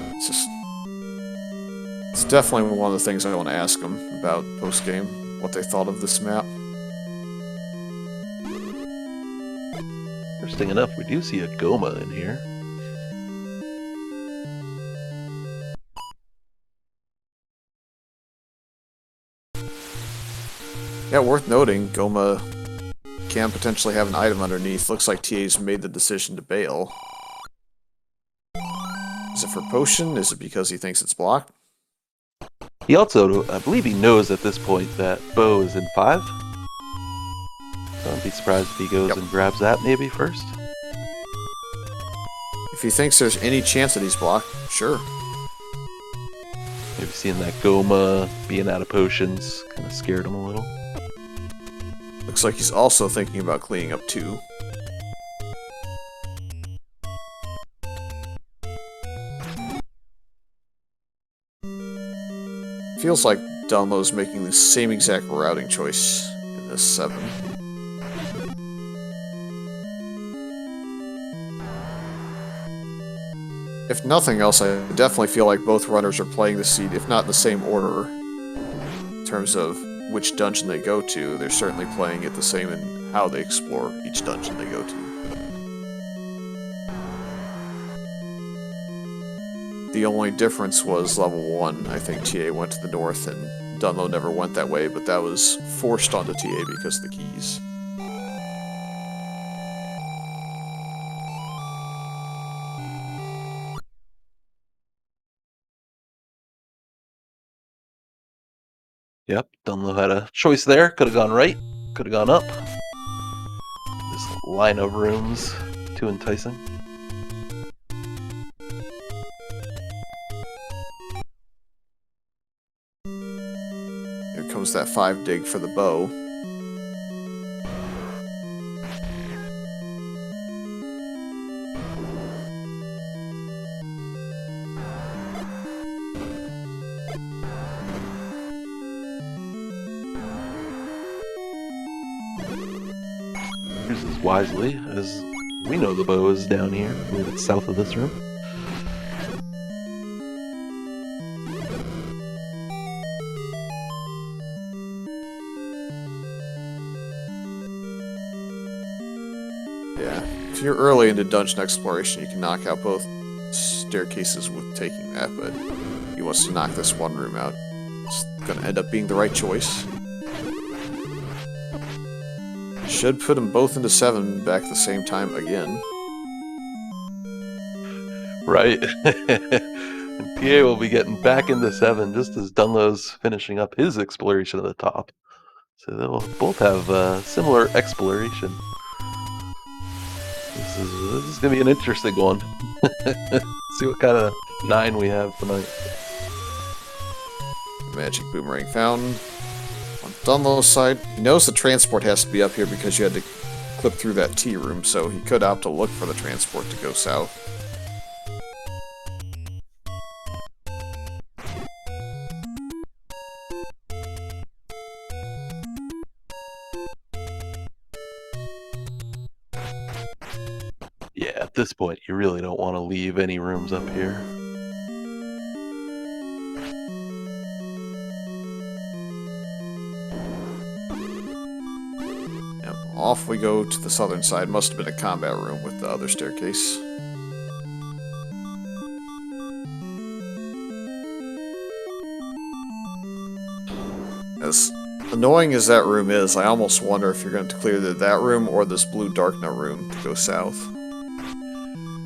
It's definitely one of the things I want to ask them about post-game, what they thought of this map. Interesting enough, we do see a Goma in here. Yeah, worth noting, Goma can potentially have an item underneath. Looks like TA's made the decision to bail. Is it for potion? Is it because he thinks it's blocked? He also, I believe he knows at this point that Bo is in 5. So I'd be surprised if he goes and grabs that maybe first. If he thinks there's any chance that he's blocked, sure. Maybe seeing that Goma being out of potions kind of scared him a little. Looks like he's also thinking about cleaning up 2. Feels like Dunlo's making the same exact routing choice in this 7. If nothing else, I definitely feel like both runners are playing the seed, if not in the same order, in terms of which dungeon they go to. They're certainly playing it the same in how they explore each dungeon they go to. The only difference was level 1. I think TA went to the north and Dunlo never went that way, but that was forced onto TA because of the keys. Yep, Dunlo had a choice there. Could have gone right, could have gone up. This line of rooms, too enticing. Here comes that 5 dig for the bow. Uses wisely, as we know the bow is down here. I believe it's south of this room. Yeah, if you're early into dungeon exploration, you can knock out both staircases with taking that, but he wants to knock this one room out. It's gonna end up being the right choice. Should put them both into 7 back at the same time again. Right. And PA will be getting back into 7 just as Dunlo's finishing up his exploration of the top. So they'll both have similar exploration. This is going to be an interesting one. See what kind of 9 we have tonight. Magic Boomerang Fountain. On Dunlo's side, he knows the transport has to be up here because you had to clip through that T room, so he could opt to look for the transport to go south. Yeah, at this point, you really don't want to leave any rooms up here. Yep, off we go to the southern side. Must have been a combat room with the other staircase. As annoying as that room is, I almost wonder if you're going to clear either that room or this blue Darknut room to go south.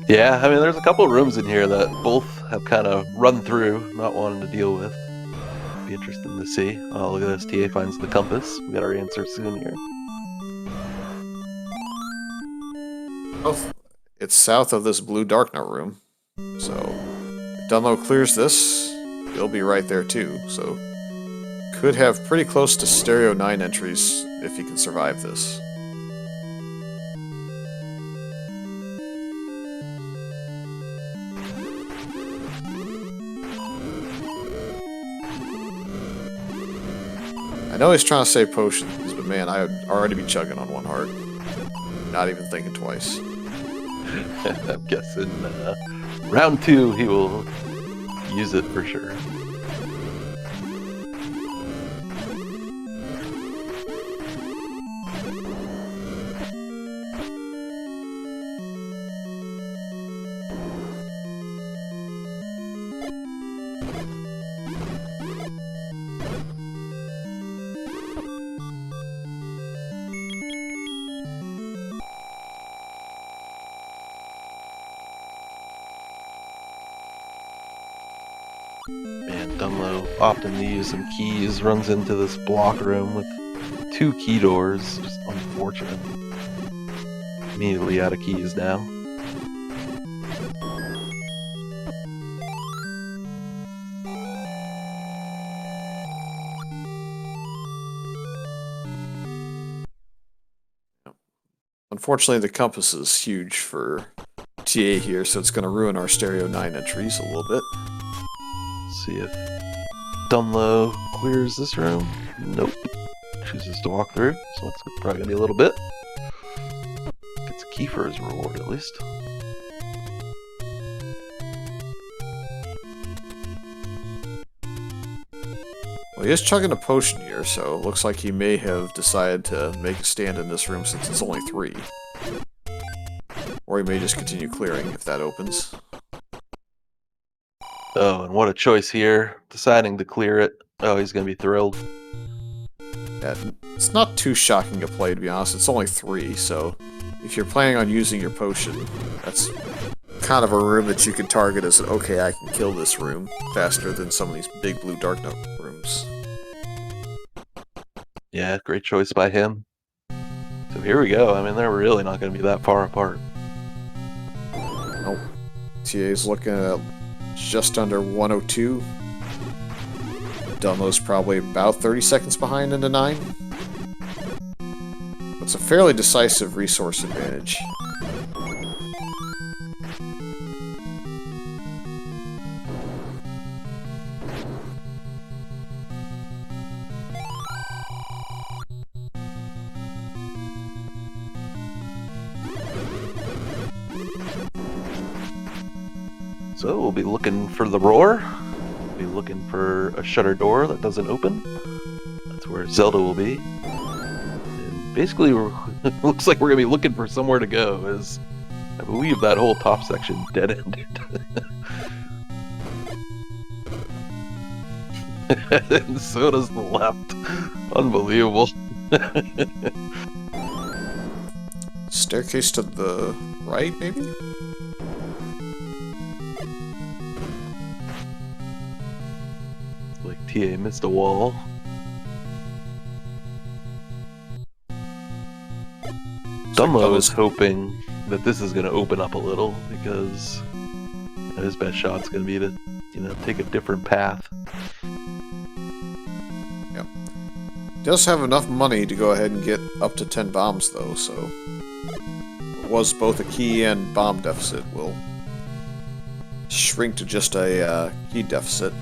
Yeah, I mean, there's a couple of rooms in here that both have kind of run through, not wanting to deal with. Be interesting to see. Oh, look at this. TA finds the compass. We got our answer soon here. Oh, it's south of this blue Darknut room. So, if Dunlo clears this, he'll be right there too. So, could have pretty close to stereo 9 entries if he can survive this. I know he's trying to save potions, but man, I would already be chugging on one heart. Not even thinking twice. I'm guessing round 2 he will use it for sure. Man, Dunlo opting to use some keys, runs into this block room with 2 key doors. Just unfortunate. Immediately out of keys now. Unfortunately, the compass is huge for TA here, so it's going to ruin our stereo 9 entries a little bit. See if Dunlo clears this room. Nope. Chooses to walk through, so it's probably gonna be a little bit. Gets a key for his reward, at least. Well, he is chugging a potion here, so it looks like he may have decided to make a stand in this room since it's only 3. Or he may just continue clearing if that opens. Oh, and what a choice here. Deciding to clear it. Oh, he's going to be thrilled. Yeah, it's not too shocking a play, to be honest. It's only 3, so if you're planning on using your potion, that's kind of a room that you can target as, okay, I can kill this room faster than some of these big blue Darknut rooms. Yeah, great choice by him. So here we go. I mean, they're really not going to be that far apart. Nope. TA's looking at just under 102. Dunlo's probably about 30 seconds behind into 9. It's a fairly decisive resource advantage. So we'll be looking for the roar. We'll be looking for a shutter door that doesn't open. That's where Zelda will be. And basically, it looks like we're going to be looking for somewhere to go, as I believe that whole top section dead-ended. And so does the left. Unbelievable. Staircase to the right, maybe? Like TA missed a wall. Dunlo is hoping that this is going to open up a little, because his best shot's going to be to, take a different path. Yep. He does have enough money to go ahead and get up to 10 bombs, though, so it was both a key and bomb deficit. Will shrink to just a key deficit.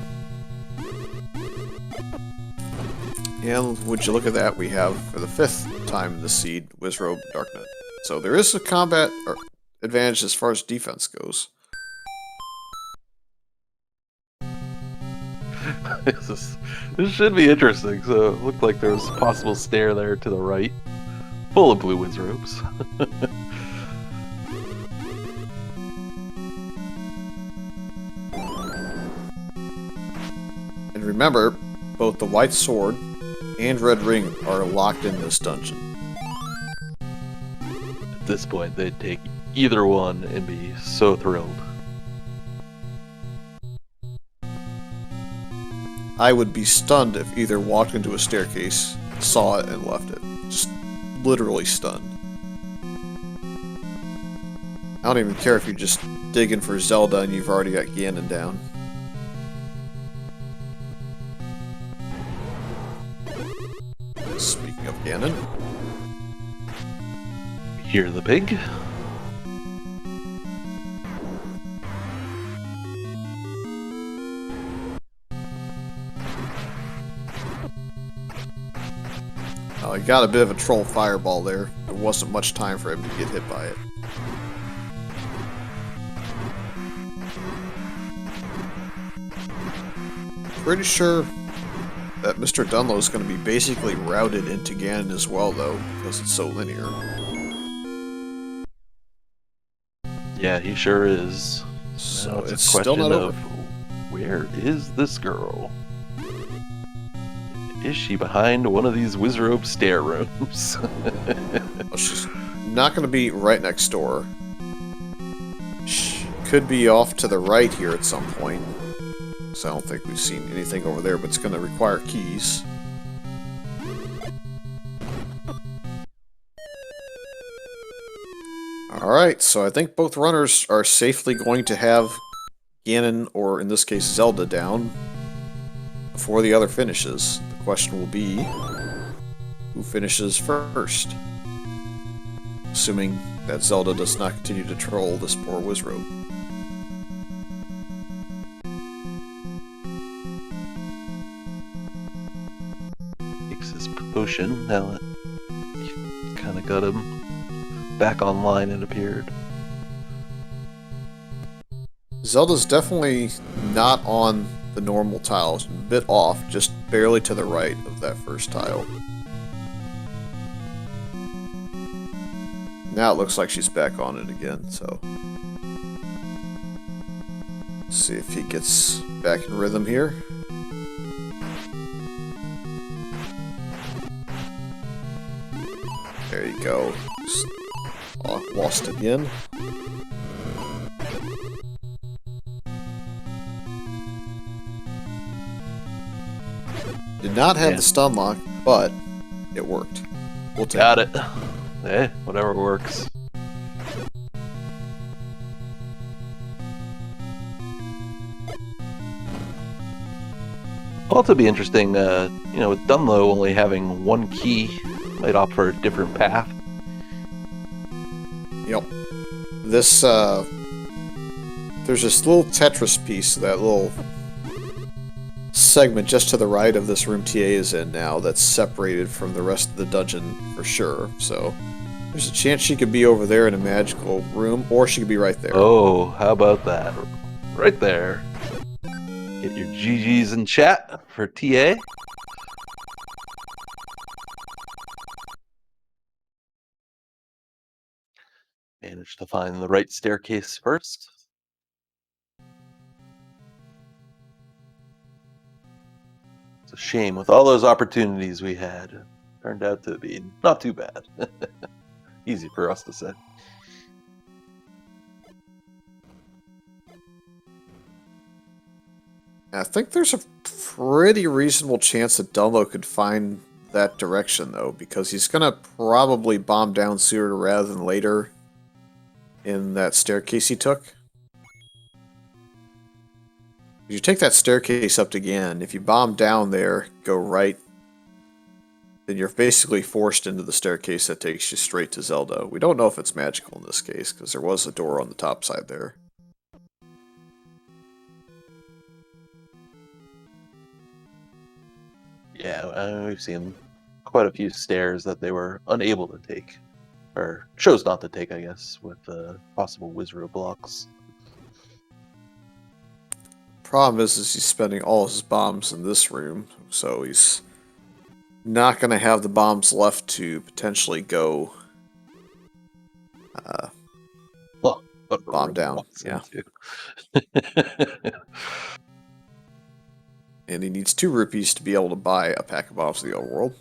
And would you look at that, we have, for the 5th time in the seed, Wizrobe Darknut. So there is a combat, or advantage as far as defense goes. This should be interesting. So it looked like there was a possible stair there to the right, full of blue whiz ropes. And remember, both the white sword and red ring are locked in this dungeon. At this point, they'd take either one and be so thrilled. I would be stunned if either walked into a staircase, saw it, and left it. Just literally stunned. I don't even care if you're just digging for Zelda and you've already got Ganon down. Speaking of Ganon, Hear the pig? he got a bit of a troll fireball there. There wasn't much time for him to get hit by it. Pretty sure that MrDunlo is going to be basically routed into Ganon as well, though, because it's so linear. Yeah, he sure is. So Now it's a still question not over. of where is this girl? Is she behind one of these whiz rope stair rooms? Well, she's not going to be right next door. She could be off to the right here at some point. So I don't think we've seen anything over there, but it's going to require keys. Alright, so I think both runners are safely going to have Ganon, or in this case Zelda, down before the other finishes. The question will be, who finishes first? Assuming that Zelda does not continue to troll this poor Wizrobe. Takes his potion, now that you kind of got him back online, it appeared. Zelda's definitely not on the normal tiles, a bit off, just barely to the right of that first tile. Now it looks like she's back on it again, so... see if he gets back in rhythm here. There you go. Lost again. Did not have the stun lock, but it worked. We'll take Got it. Hey, whatever works. Also be interesting, you know, with Dunlo only having one key, might opt for a different path. Yep. This, there's this little Tetris piece, that little segment just to the right of this room TA is in now that's separated from the rest of the dungeon for sure. So there's a chance she could be over there in a magical room, or she could be right there. Oh, how about that? Right there. Get your GGs in chat for TA. Managed to find the right staircase first. It's a shame with all those opportunities we had. Turned out to be not too bad. Easy for us to say. I think there's a pretty reasonable chance that Dunlo could find that direction, though, because he's going to probably bomb down sooner rather than later in that staircase he took. If you take that staircase up again, if you bomb down there, go right, then you're basically forced into the staircase that takes you straight to Zelda. We don't know if it's magical in this case, because there was a door on the top side there. Yeah, we've seen quite a few stairs that they were unable to take or chose not to take, I guess, with possible Wizro blocks. Problem is he's spending all his bombs in this room, so he's not going to have the bombs left to potentially go bomb down. Yeah. And he needs 2 rupees to be able to buy a pack of bombs in the overworld.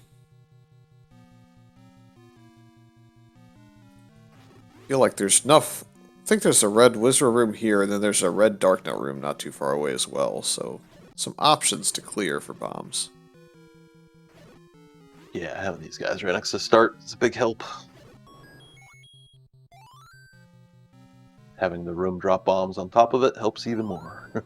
I feel like there's enough. I think there's a red Wizard room here, and then there's a red Darknet room not too far away as well. So some options to clear for bombs. Yeah, having these guys right next to start is a big help. Having the room drop bombs on top of it helps even more.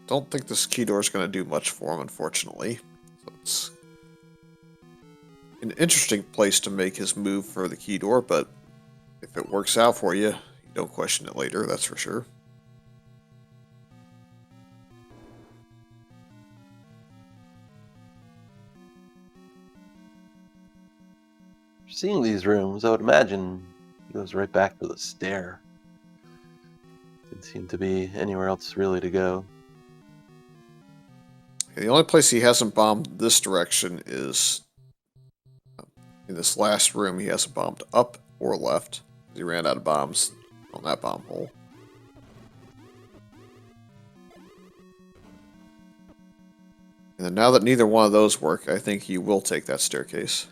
Don't think this key door is going to do much for him, unfortunately. So it's an interesting place to make his move for the key door, but if it works out for you, you don't question it later, that's for sure. Seeing these rooms, I would imagine he goes right back to the stair. Didn't seem to be anywhere else really to go. The only place he hasn't bombed this direction is in this last room. He hasn't bombed up or left. He ran out of bombs on that bomb hole. And then now that neither one of those work, I think he will take that staircase.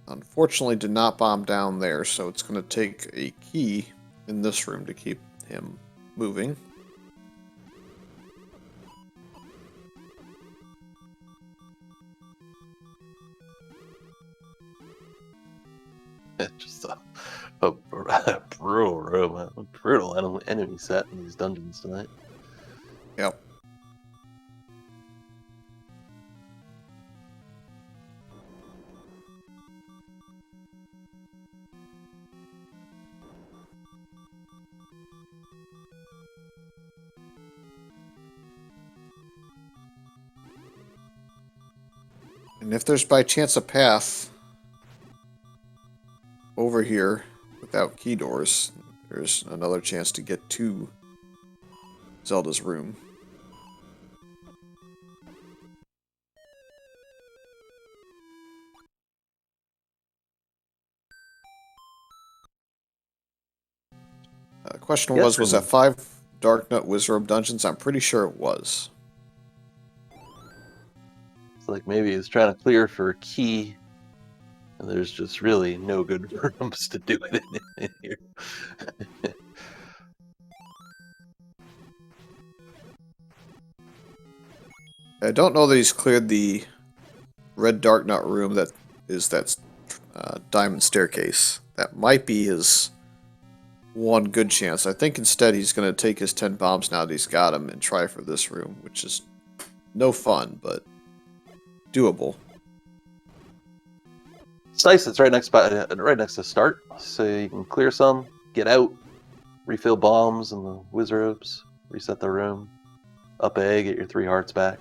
Unfortunately, did not bomb down there, so it's going to take a key in this room to keep him moving. Just a brutal room, a brutal enemy set in these dungeons tonight. Yep. And if there's by chance a path over here without key doors, there's another chance to get to Zelda's room. The question was that 5 Darknet Wizrobe dungeons? I'm pretty sure it was. It's like maybe he's trying to clear for a key, and there's just really no good rooms to do it in here. I don't know that he's cleared the red Darknet room that is that diamond staircase. That might be his one good chance. I think instead he's going to take his 10 bombs now that he's got them and try for this room, which is no fun, but doable. It's nice. It's right next to start, so you can clear some, get out, refill bombs and the wizards, reset the room, up A, get your 3 hearts back.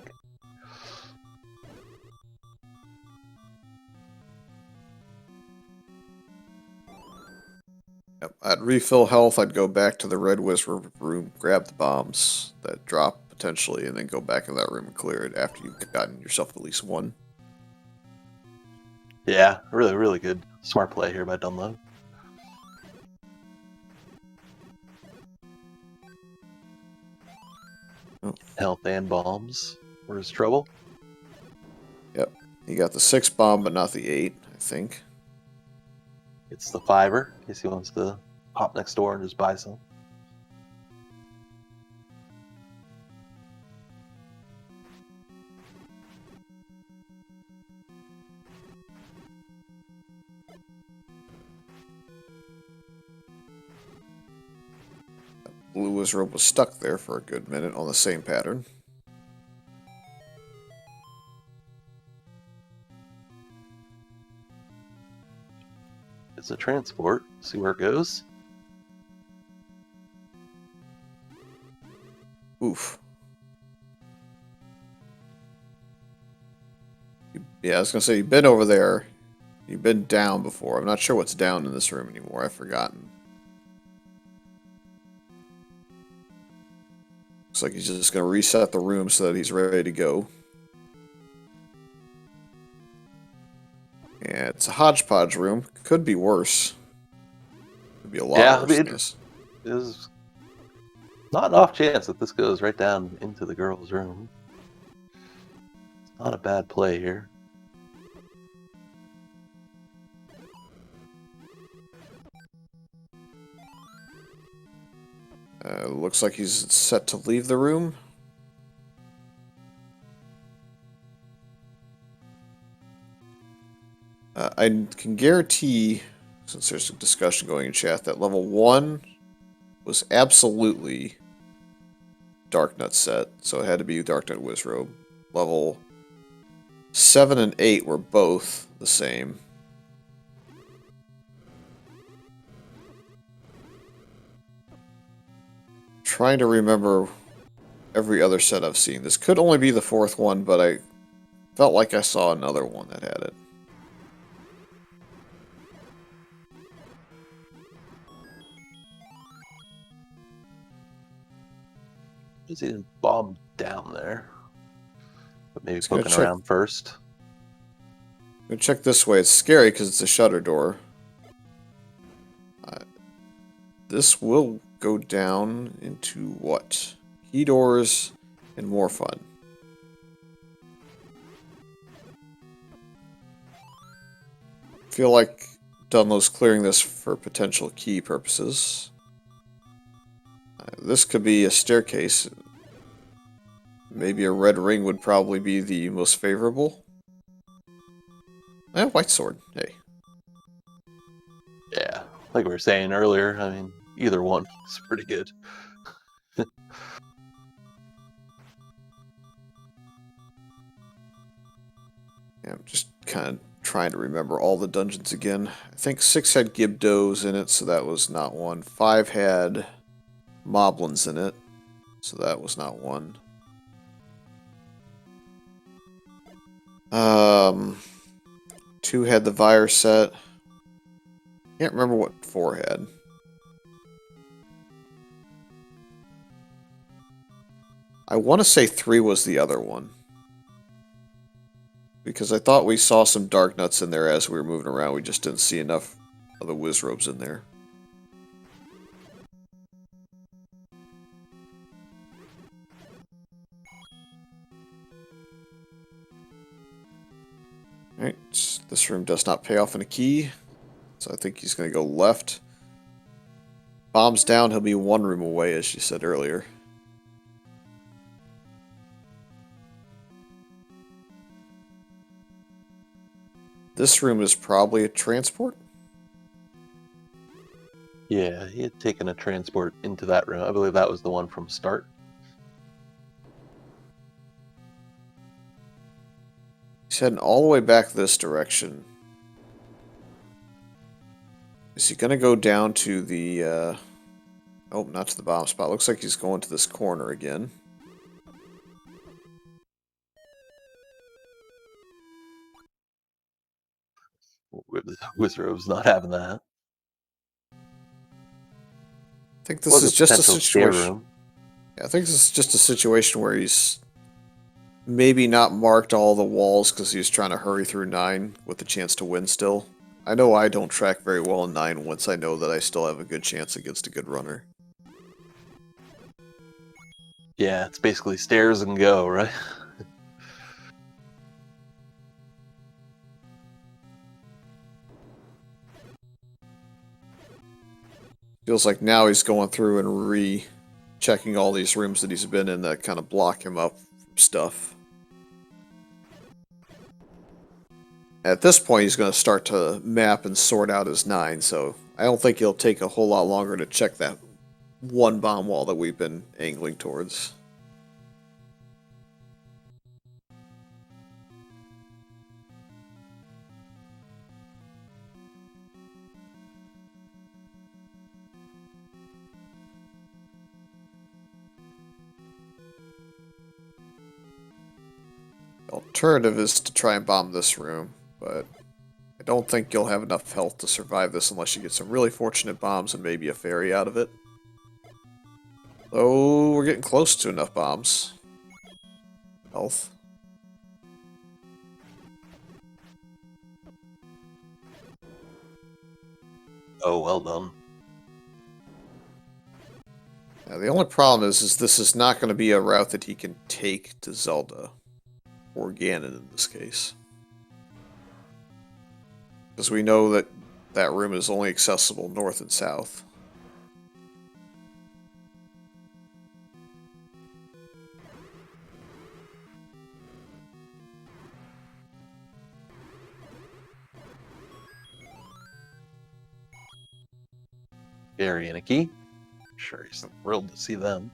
Yep. I'd refill health. I'd go back to the red wizard room, grab the bombs that drop potentially, and then go back in that room and clear it after you've gotten yourself at least one. Yeah, really, really good. Smart play here by Dunlo. Oh. Health and bombs were his trouble. Yep. He got the 6 bomb, but not the 8, I think. It's the 5er, in case he wants to hop next door and just buy some. Blue wizard was stuck there for a good minute on the same pattern. It's a transport. See where it goes. Oof. Yeah, I was gonna say, you've been over there. You've been down before. I'm not sure what's down in this room anymore. I've forgotten. Looks like he's just gonna reset the room so that he's ready to go. Yeah, it's a hodgepodge room. Could be worse. Could be a lot worse than this. There's not an off chance that this goes right down into the girl's room. It's not a bad play here. Looks like he's set to leave the room. I can guarantee, since there's a discussion going in chat, that level 1 was absolutely Darknut set, so it had to be Darknut Wizrobe. Level 7 and 8 were both the same. Trying to remember every other set I've seen. This could only be the 4th one, but I felt like I saw another one that had it. He didn't bomb down there. But maybe Just gonna poking check. around first. I'm gonna check this way. It's scary because it's a shutter door. This will go down into what? Key doors and more fun. Feel like Dunlo's clearing this for potential key purposes. This could be a staircase. Maybe a red ring would probably be the most favorable. White sword. Hey. Yeah, like we were saying earlier, I mean, either one is pretty good. Yeah, I'm just kind of trying to remember all the dungeons again. I think 6 had Gibdos in it, so that was not one. 5 had Moblins in it, so that was not one. 2 had the Virus set. Can't remember what 4 had. I want to say 3 was the other one. Because I thought we saw some Dark Nuts in there as we were moving around. We just didn't see enough of the Wizrobes in there. Alright, this room does not pay off in a key. So I think he's going to go left. Bombs down, he'll be 1 room away, as you said earlier. This room is probably a transport? Yeah, he had taken a transport into that room. I believe that was the one from start. He's heading all the way back this direction. Is he going to go down to the... Oh, not to the bomb spot. Looks like he's going to this corner again. Wizrobe's not having that. I think this is just a situation. Yeah, I think this is just a situation where he's maybe not marked all the walls because he's trying to hurry through 9 with the chance to win still. I know I don't track very well in 9 once I know that I still have a good chance against a good runner. Yeah, it's basically stairs and go, right? Feels like now he's going through and re-checking all these rooms that he's been in that kind of block him up from stuff. At this point, he's going to start to map and sort out his 9, so I don't think he'll take a whole lot longer to check that one bomb wall that we've been angling towards. The alternative is to try and bomb this room, but I don't think you'll have enough health to survive this unless you get some really fortunate bombs and maybe a fairy out of it. Though we're getting close to enough bombs. Health. Oh, well done. Now, the only problem is this is not going to be a route that he can take to Zelda. Or Ganon in this case. Because we know that that room is only accessible north and south. Gary and a key. Sure, he's thrilled to see them.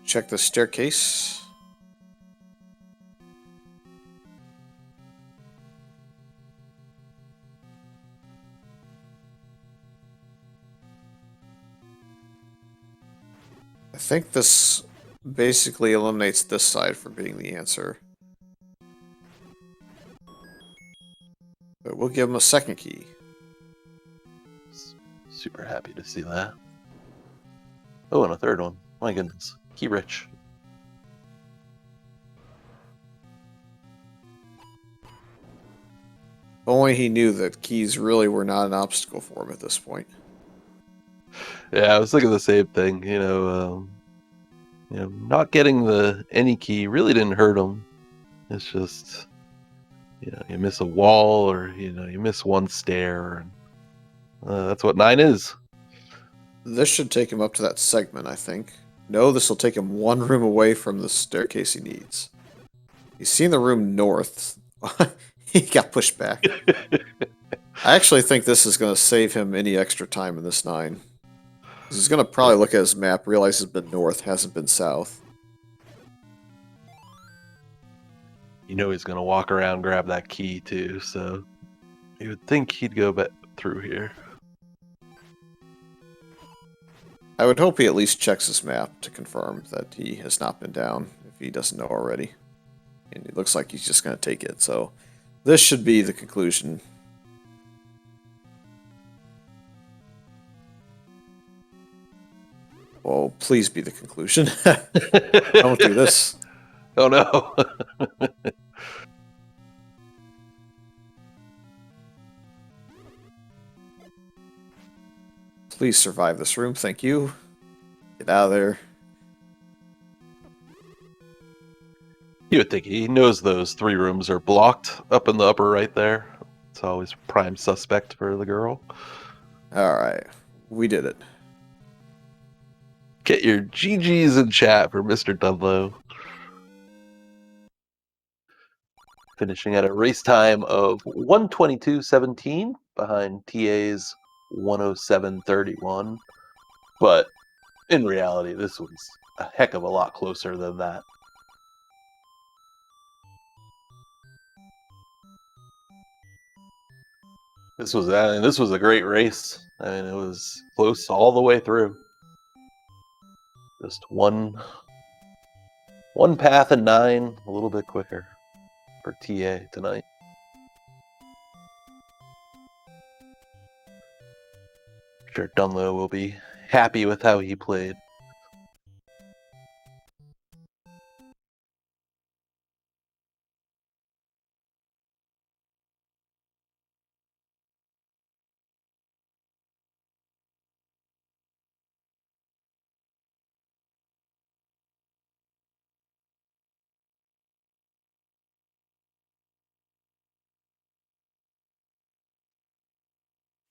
Check the staircase. I think this basically eliminates this side from being the answer. But we'll give him a second key. Super happy to see that. Oh, and a third one. My goodness. Key rich. If only he knew that keys really were not an obstacle for him at this point. Yeah, I was thinking the same thing. Not getting any key really didn't hurt him. It's just, you miss a wall or you miss one stair. And, that's what 9 is. This should take him up to that segment, I think. No, this will take him one room away from the staircase he needs. He's seen the room north. He got pushed back. I actually think this is going to save him any extra time in this 9. He's going to probably look at his map, realize it's been north, hasn't been south. He's going to walk around, grab that key too, so you would think he'd go back through here. I would hope he at least checks his map to confirm that he has not been down, if he doesn't know already. And it looks like he's just going to take it, so this should be the conclusion. Well, please be the conclusion. Don't do this. Oh no. Please survive this room, thank you. Get out of there. You would think he knows those 3 rooms are blocked up in the upper right there. It's always prime suspect for the girl. Alright, we did it. Get your GGs in chat for MrDunlo. Finishing at a race time of 1:22.17 behind TA's 1:07.31. But in reality, this was a heck of a lot closer than that. This was a great race. I mean, it was close all the way through. Just one path and 9, a little bit quicker for TA tonight. I'm sure Dunlo will be happy with how he played.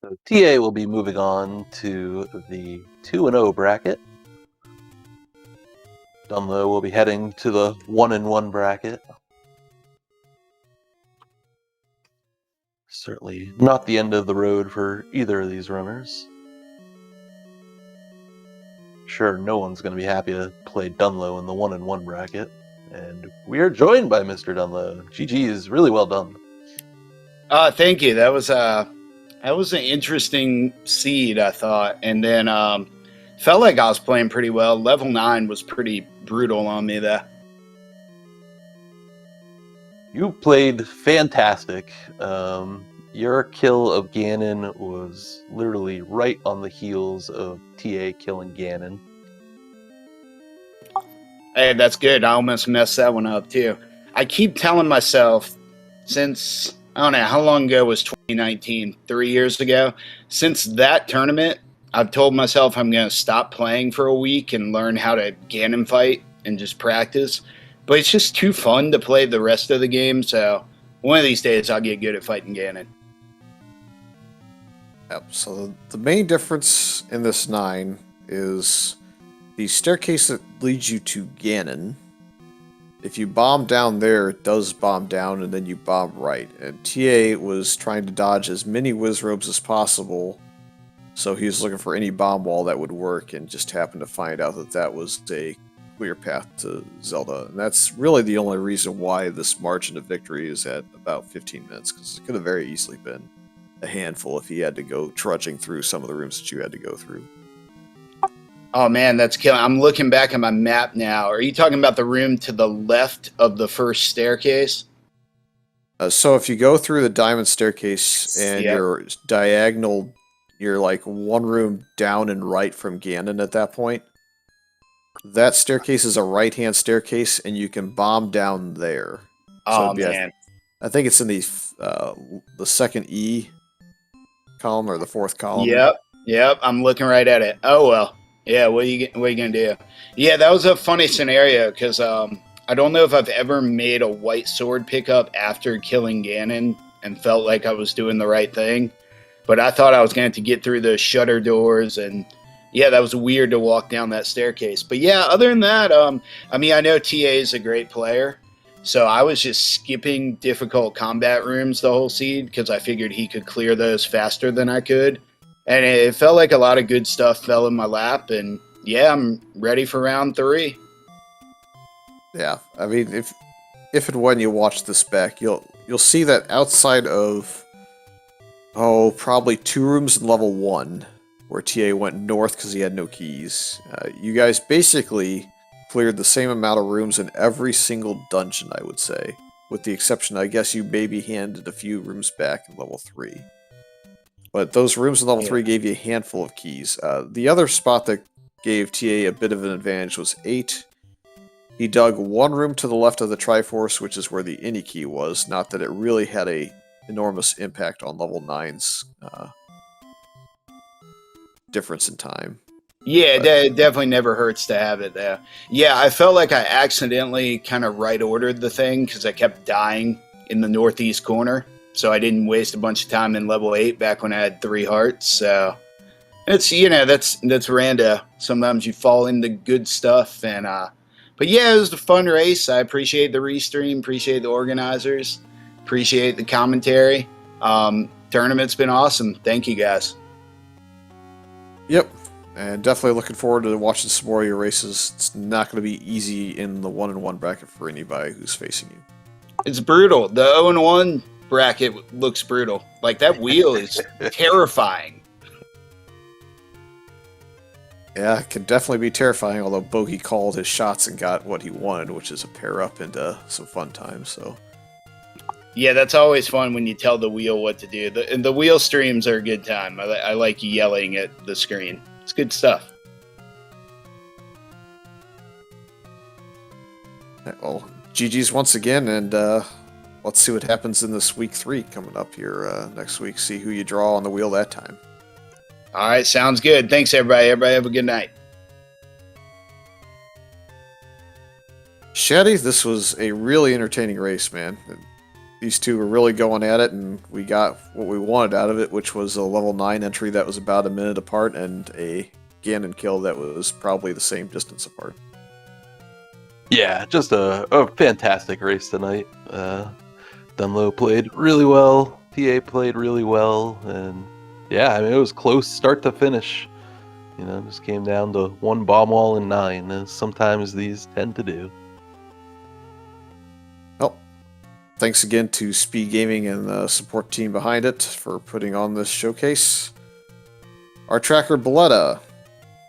So TA will be moving on to the 2-0 bracket. Dunlo will be heading to the 1-1 bracket. Certainly not the end of the road for either of these runners. sure no one's going to be happy to play Dunlo in the 1-1 bracket. And we are joined by Mr. Dunlo. GG is really well done. Thank you. That was an interesting seed, I thought, and then felt like I was playing pretty well. Level 9 was pretty brutal on me there. You played fantastic. Your kill of Ganon was literally right on the heels of TA killing Ganon. Hey, that's good. I almost messed that one up, too. I keep telling myself since, I don't know, how long ago was 2019? 3 years ago? Since that tournament, I've told myself I'm going to stop playing for a week and learn how to Ganon fight and just practice. But it's just too fun to play the rest of the game, so one of these days I'll get good at fighting Ganon. Yep, so the main difference in this 9 is the staircase that leads you to Ganon. If you bomb down there, it does bomb down, and then you bomb right. And TA was trying to dodge as many Wizrobes as possible, so he was looking for any bomb wall that would work, and just happened to find out that that was a clear path to Zelda. And that's really the only reason why this margin of victory is at about 15 minutes, because it could have very easily been a handful if he had to go trudging through some of the rooms that you had to go through. Oh man, that's killing. I'm looking back at my map now. Are you talking about the room to the left of the first staircase? So if you go through the diamond staircase and Yep. you're diagonal, you're like one room down and right from Ganon at that point. That staircase is a right-hand staircase, and you can bomb down there. Oh it'd be, man. I think it's in the second E column or the fourth column. Yep. I'm looking right at it. Oh well. Yeah. What are you gonna do? Yeah, that was a funny scenario because I don't know if I've ever made a white sword pickup after killing Ganon and felt like I was doing the right thing, but I thought I was going to get through the shutter doors, and yeah, that was weird to walk down that staircase. But yeah, other than that, I mean, I know TA is a great player. So I was just skipping difficult combat rooms the whole seed because I figured he could clear those faster than I could. And it felt like a lot of good stuff fell in my lap. And yeah, I'm ready for round 3. Yeah, I mean, if and when you watch this back, you'll see that outside of probably 2 rooms in level 1, where TA went north because he had no keys, you guys basically cleared the same amount of rooms in every single dungeon, I would say. With the exception, I guess you maybe handed a few rooms back in level 3. But those rooms in level 3 gave you a handful of keys. The other spot that gave TA a bit of an advantage was 8. He dug one room to the left of the Triforce, which is where the any key was. Not that it really had a enormous impact on level 9's difference in time. Yeah, it definitely never hurts to have it there. Yeah, I felt like I accidentally kind of right-ordered the thing because I kept dying in the northeast corner. So I didn't waste a bunch of time in level 8 back when I had 3 hearts. So it's, that's rando. Sometimes you fall into good stuff. And but yeah, it was a fun race. I appreciate the restream, appreciate the organizers, appreciate the commentary. Tournament's been awesome. Thank you guys. Yep. And definitely looking forward to watching some more of your races. It's not going to be easy in the 1-1 bracket for anybody who's facing you. It's brutal. The 0-1 bracket looks brutal. Like, that wheel is terrifying. Yeah, it can definitely be terrifying, although Bogey called his shots and got what he wanted, which is a pair up into some fun times, so... Yeah, that's always fun when you tell the wheel what to do. The wheel streams are a good time. I like yelling at the screen. It's good stuff. Well, GG's once again, and let's see what happens in this week 3 coming up here next week. See who you draw on the wheel that time. All right, sounds good. Thanks, everybody. Everybody have a good night. Shaddy, this was a really entertaining race, man. These two were really going at it, and we got what we wanted out of it, which was a level 9 entry that was about a minute apart, and a Ganon kill that was probably the same distance apart. Yeah, just a fantastic race tonight. Dunlo played really well, TA played really well, and yeah, I mean, it was close start to finish. You know, just came down to one bomb wall and 9, as sometimes these tend to do. Well, thanks again to SpeedGaming and the support team behind it for putting on this showcase. Our tracker, Belletta.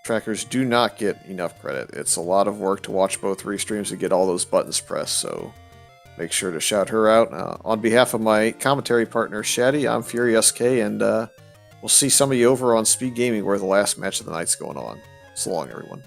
Trackers do not get enough credit. It's a lot of work to watch both restreams and get all those buttons pressed, so make sure to shout her out. On behalf of my commentary partner, Shaddy, I'm FurySK, and we'll see some of you over on SpeedGaming where the last match of the night's going on. So long, everyone.